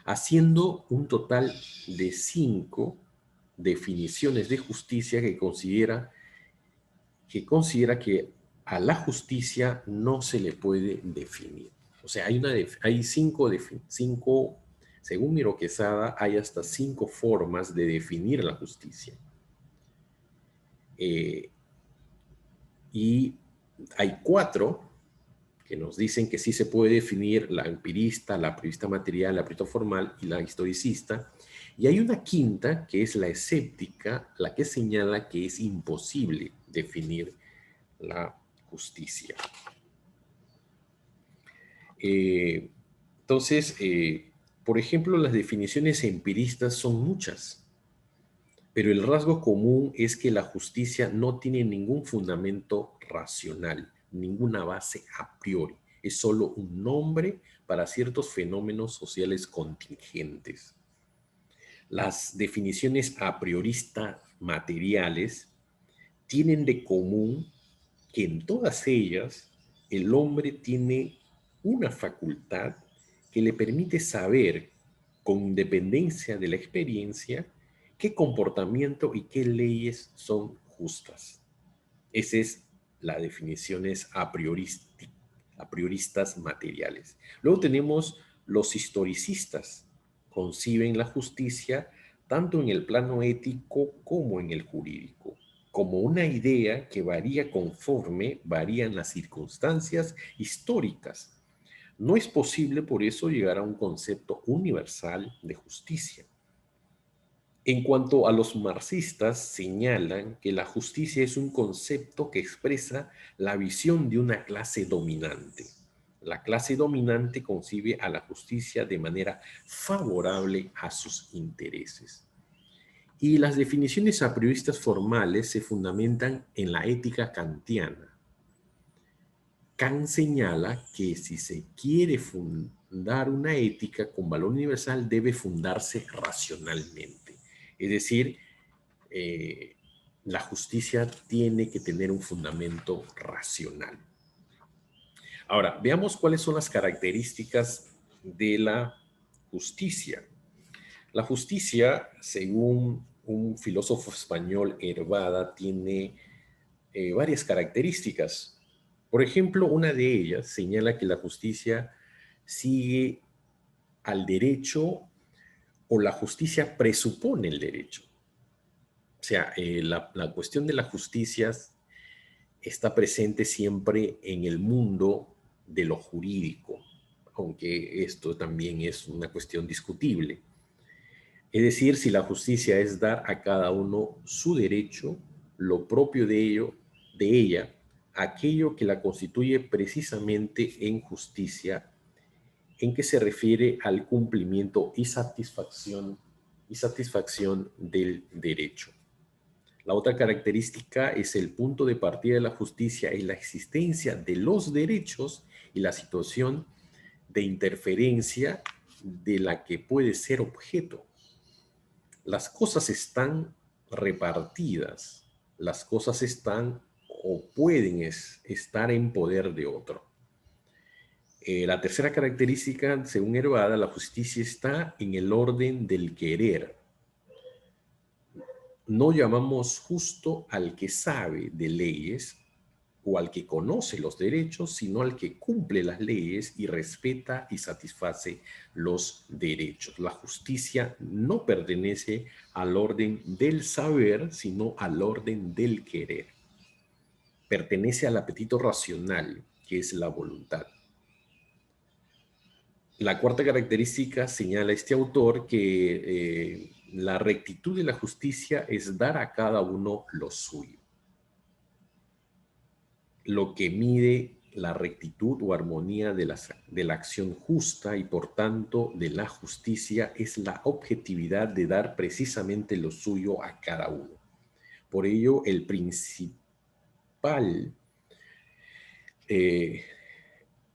S1: haciendo un total de 5 definiciones de justicia que a la justicia no se le puede definir. O sea, hay cinco, según Miro Quesada, hay hasta 5 formas de definir la justicia. Y hay 4 que nos dicen que sí se puede definir: la empirista, la priorista material, la priorista formal y la historicista. Y hay una 5ª, que es la escéptica, la que señala que es imposible definir la justicia. Entonces, por ejemplo, las definiciones empiristas son muchas, pero el rasgo común es que la justicia no tiene ningún fundamento racional, ninguna base a priori. Es solo un nombre para ciertos fenómenos sociales contingentes. Las definiciones a prioristas materiales tienen de común que en todas ellas el hombre tiene una facultad que le permite saber, con independencia de la experiencia, qué comportamiento y qué leyes son justas. Esa es la definiciones a prioristas materiales. Luego tenemos los historicistas. Conciben la justicia tanto en el plano ético como en el jurídico, como una idea que varía conforme varían las circunstancias históricas, No es posible, por eso, llegar a un concepto universal de justicia. En cuanto a los marxistas, señalan que la justicia es un concepto que expresa la visión de una clase dominante. La clase dominante concibe a la justicia de manera favorable a sus intereses. Y las definiciones a prioristas formales se fundamentan en la ética kantiana. Kant señala que si se quiere fundar una ética con valor universal, debe fundarse racionalmente. Es decir, eh, la justicia tiene que tener un fundamento racional. Ahora, veamos cuáles son las características de la justicia. La justicia, según un filósofo español, Hervada, tiene varias características. Por ejemplo, una de ellas señala que la justicia sigue al derecho, o la justicia presupone el derecho. O sea, la cuestión de la justicia está presente siempre en el mundo de lo jurídico, aunque esto también es una cuestión discutible. Es decir, si la justicia es dar a cada uno su derecho, lo propio de ella, aquello que la constituye precisamente en justicia, en que se refiere al cumplimiento y satisfacción del derecho. La otra característica es el punto de partida de la justicia, es la existencia de los derechos y la situación de interferencia de la que puede ser objeto. Las cosas están repartidas, las cosas están o pueden estar en poder de otro. La tercera característica, según Hervada, la justicia está en el orden del querer. No llamamos justo al que sabe de leyes o al que conoce los derechos, sino al que cumple las leyes y respeta y satisface los derechos. La justicia no pertenece al orden del saber, sino al orden del querer. Pertenece al apetito racional, que es la voluntad. La cuarta característica, señala este autor, que la rectitud de la justicia es dar a cada uno lo suyo. Lo que mide la rectitud o armonía de la acción justa y por tanto de la justicia es la objetividad de dar precisamente lo suyo a cada uno. Por ello, eh,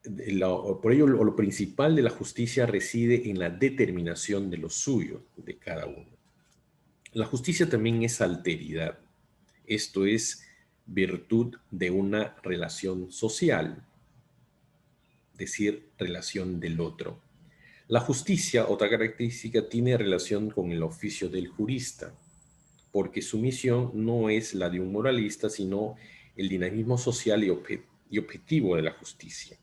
S1: lo principal de la justicia reside en la determinación de lo suyo de cada uno. La justicia también es alteridad. Esto es virtud de una relación social, decir, relación del otro. La justicia, otra característica, tiene relación con el oficio del jurista, porque su misión no es la de un moralista, sino el dinamismo social y objetivo de la justicia.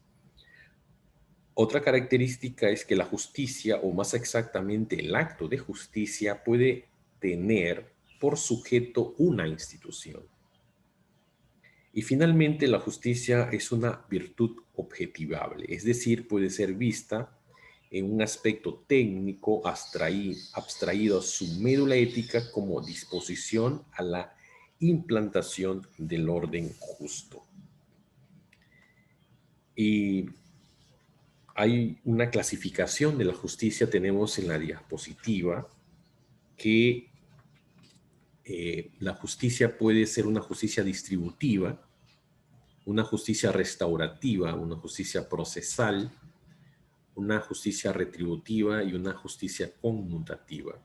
S1: Otra característica es que la justicia, o más exactamente el acto de justicia, puede tener por sujeto una institución. Y finalmente, la justicia es una virtud objetivable, es decir, puede ser vista en un aspecto técnico abstraído a su médula ética como disposición a la implantación del orden justo. Y hay una clasificación de la justicia, tenemos en la diapositiva, que la justicia puede ser una justicia distributiva, una justicia restaurativa, una justicia procesal, una justicia retributiva y una justicia conmutativa.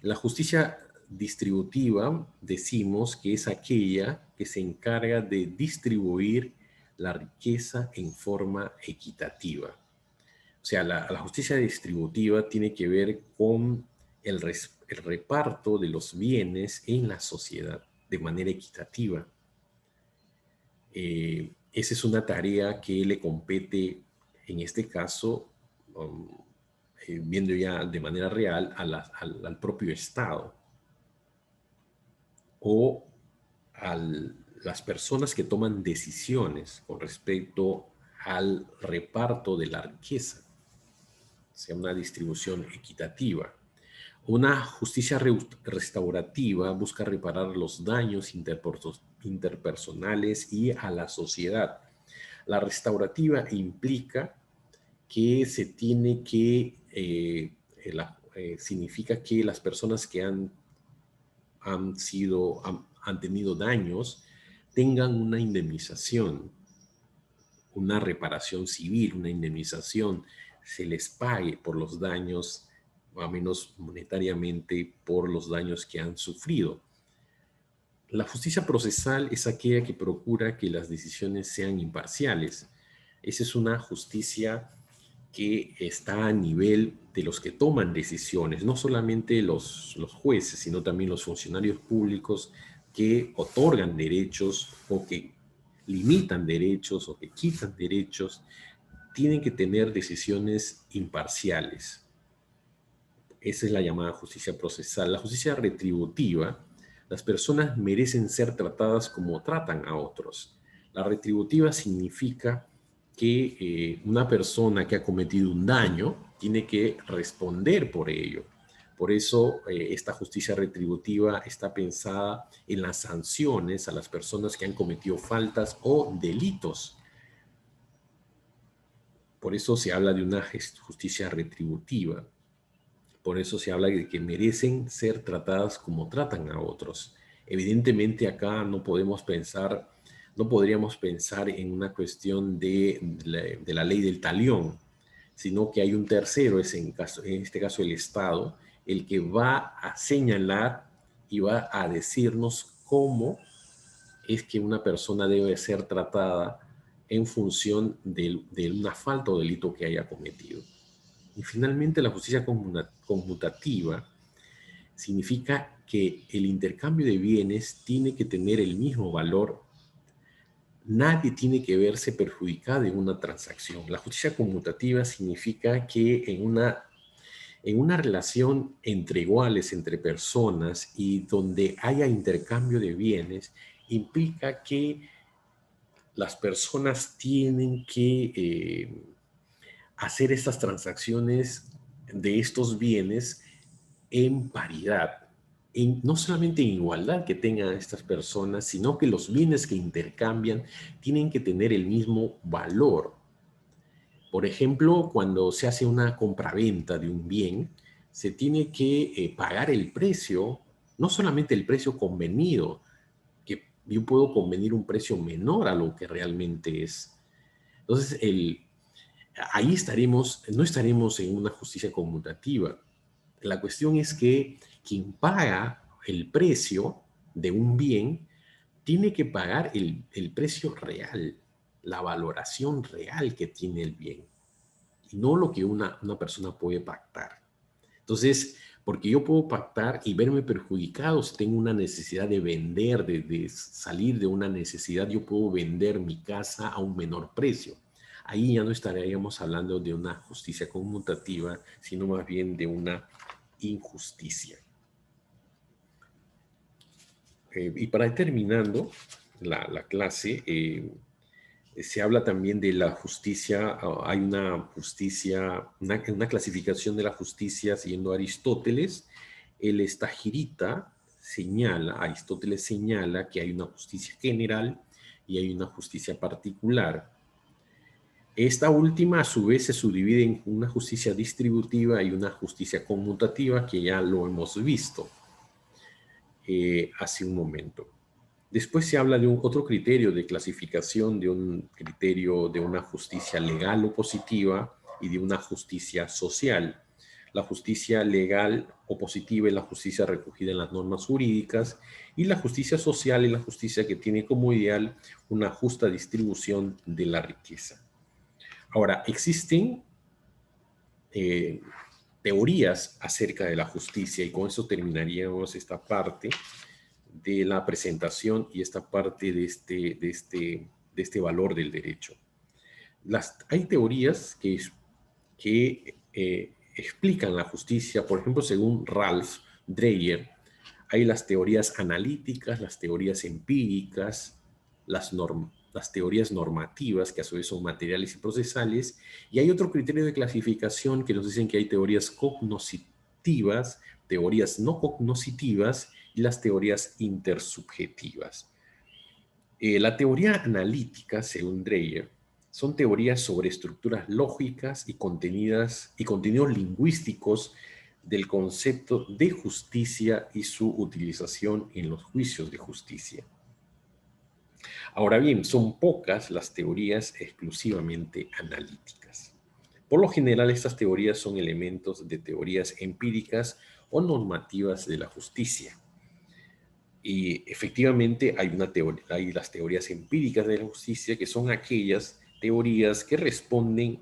S1: La justicia distributiva decimos que es aquella que se encarga de distribuir la riqueza en forma equitativa. O sea, la justicia distributiva tiene que ver con el reparto de los bienes en la sociedad de manera equitativa. Esa es una tarea que le compete, en este caso, viendo ya de manera real, al propio Estado o a las personas que toman decisiones con respecto al reparto de la riqueza, sea una distribución equitativa. Una justicia restaurativa busca reparar los daños interpersonales y a la sociedad. La restaurativa implica que se tiene que, significa que las personas que han tenido daños tengan una indemnización, una reparación civil, una indemnización, se les pague por los daños, o al menos monetariamente, por los daños que han sufrido. La justicia procesal es aquella que procura que las decisiones sean imparciales. Esa es una justicia que está a nivel de los que toman decisiones, no solamente los jueces, sino también los funcionarios públicos que otorgan derechos o que limitan derechos o que quitan derechos, tienen que tener decisiones imparciales. Esa es la llamada justicia procesal. La justicia retributiva, las personas merecen ser tratadas como tratan a otros. La retributiva significa que una persona que ha cometido un daño tiene que responder por ello. Por eso esta justicia retributiva está pensada en las sanciones a las personas que han cometido faltas o delitos. Por eso se habla de una justicia retributiva. Por eso se habla de que merecen ser tratadas como tratan a otros. Evidentemente acá no podríamos pensar en una cuestión de la ley del talión, sino que hay un tercero, en este caso el Estado, el que va a señalar y va a decirnos cómo es que una persona debe ser tratada en función de una falta o delito que haya cometido. Y finalmente la justicia conmutativa significa que el intercambio de bienes tiene que tener el mismo valor. Nadie tiene que verse perjudicado en una transacción. La justicia conmutativa significa que en una relación entre iguales, entre personas y donde haya intercambio de bienes, implica que las personas tienen que hacer estas transacciones de estos bienes en paridad, no solamente en igualdad que tengan estas personas, sino que los bienes que intercambian tienen que tener el mismo valor. Por ejemplo, cuando se hace una compraventa de un bien, se tiene que pagar el precio, no solamente el precio convenido, que yo puedo convenir un precio menor a lo que realmente es. Entonces, ahí no estaremos en una justicia conmutativa. La cuestión es que quien paga el precio de un bien tiene que pagar el precio real, la valoración real que tiene el bien, y no lo que una persona puede pactar. Entonces, porque yo puedo pactar y verme perjudicado si tengo una necesidad de vender, de salir de una necesidad, yo puedo vender mi casa a un menor precio. Ahí ya no estaríamos hablando de una justicia conmutativa, sino más bien de una injusticia. Y para ir terminando la clase, se habla también de la justicia. Hay una justicia, una clasificación de la justicia siguiendo a Aristóteles. El Estagirita Aristóteles señala que hay una justicia general y hay una justicia particular. Esta última, a su vez, se subdivide en una justicia distributiva y una justicia conmutativa, que ya lo hemos visto hace un momento. Después se habla de otro criterio de clasificación, de un criterio de una justicia legal o positiva y de una justicia social. La justicia legal o positiva es la justicia recogida en las normas jurídicas, y la justicia social es la justicia que tiene como ideal una justa distribución de la riqueza. Ahora, existen teorías acerca de la justicia, y con eso terminaríamos esta parte de la presentación y esta parte de este valor del derecho. Hay teorías que explican la justicia. Por ejemplo, según Ralph Dreyer, hay las teorías analíticas, las teorías empíricas, las las teorías normativas, que a su vez son materiales y procesales, y hay otro criterio de clasificación que nos dicen que hay teorías cognoscitivas, teorías no cognoscitivas y las teorías intersubjetivas. La teoría analítica, según Dreyer, son teorías sobre estructuras lógicas y contenidos lingüísticos del concepto de justicia y su utilización en los juicios de justicia. Ahora bien, son pocas las teorías exclusivamente analíticas. Por lo general, estas teorías son elementos de teorías empíricas o normativas de la justicia. Y efectivamente hay las teorías empíricas de la justicia, que son aquellas teorías que responden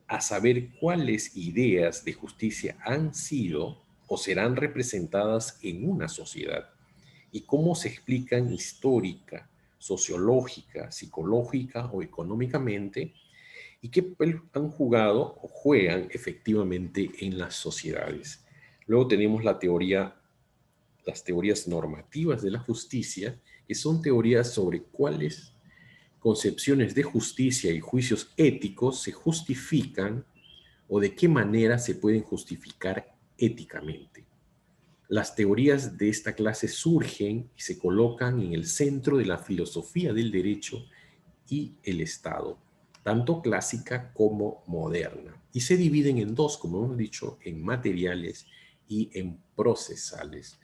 S1: a saber cuáles ideas de justicia han sido o serán representadas en una sociedad y cómo se explican histórica, sociológica, psicológica o económicamente, y qué papel han jugado o juegan efectivamente en las sociedades. Luego tenemos las teorías normativas de la justicia, que son teorías sobre cuáles concepciones de justicia y juicios éticos se justifican o de qué manera se pueden justificar éticamente. Las teorías de esta clase surgen y se colocan en el centro de la filosofía del derecho y el Estado, tanto clásica como moderna, y se dividen en dos, como hemos dicho, en materiales y en procesales.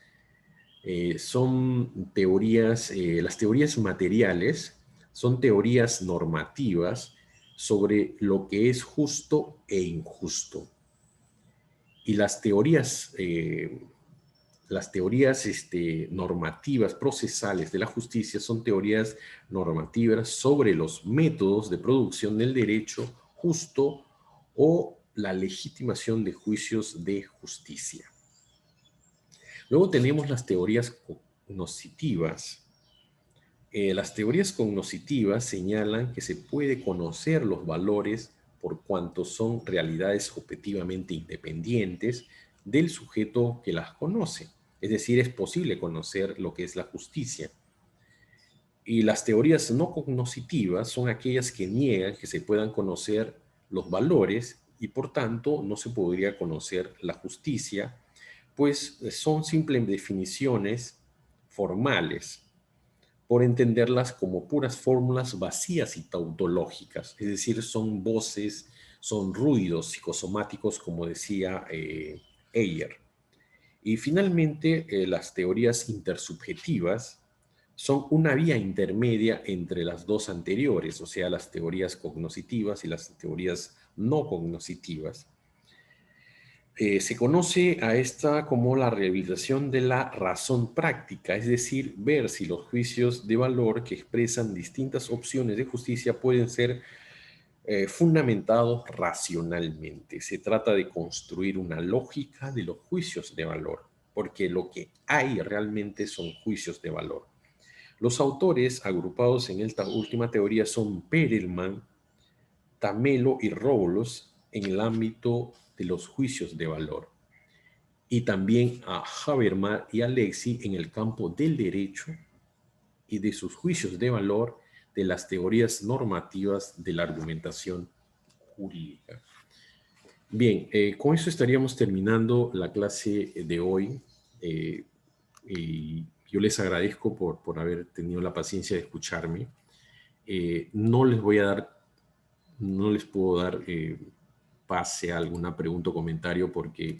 S1: Son teorías, las teorías materiales son teorías normativas sobre lo que es justo e injusto. Y las teorías normativas, procesales de la justicia son teorías normativas sobre los métodos de producción del derecho justo o la legitimación de juicios de justicia. Luego tenemos las teorías cognoscitivas. Las teorías cognoscitivas señalan que se puede conocer los valores por cuanto son realidades objetivamente independientes del sujeto que las conoce. Es decir, es posible conocer lo que es la justicia. Y las teorías no cognoscitivas son aquellas que niegan que se puedan conocer los valores y por tanto no se podría conocer la justicia, pues son simples definiciones formales, por entenderlas como puras fórmulas vacías y tautológicas, es decir, son voces, son ruidos psicosomáticos, como decía Heyer. Y finalmente, las teorías intersubjetivas son una vía intermedia entre las dos anteriores, o sea, las teorías cognoscitivas y las teorías no cognoscitivas. Se conoce a esta como la rehabilitación de la razón práctica, es decir, ver si los juicios de valor que expresan distintas opciones de justicia pueden ser fundamentados racionalmente. Se trata de construir una lógica de los juicios de valor, porque lo que hay realmente son juicios de valor. Los autores agrupados en esta última teoría son Perelman, Tamelo y Robles en el ámbito de los juicios de valor, y también a Habermas y Alexis en el campo del derecho y de sus juicios de valor de las teorías normativas de la argumentación jurídica. Bien, con eso estaríamos terminando la clase de hoy. Y yo les agradezco por haber tenido la paciencia de escucharme. No les puedo dar pase a alguna pregunta o comentario porque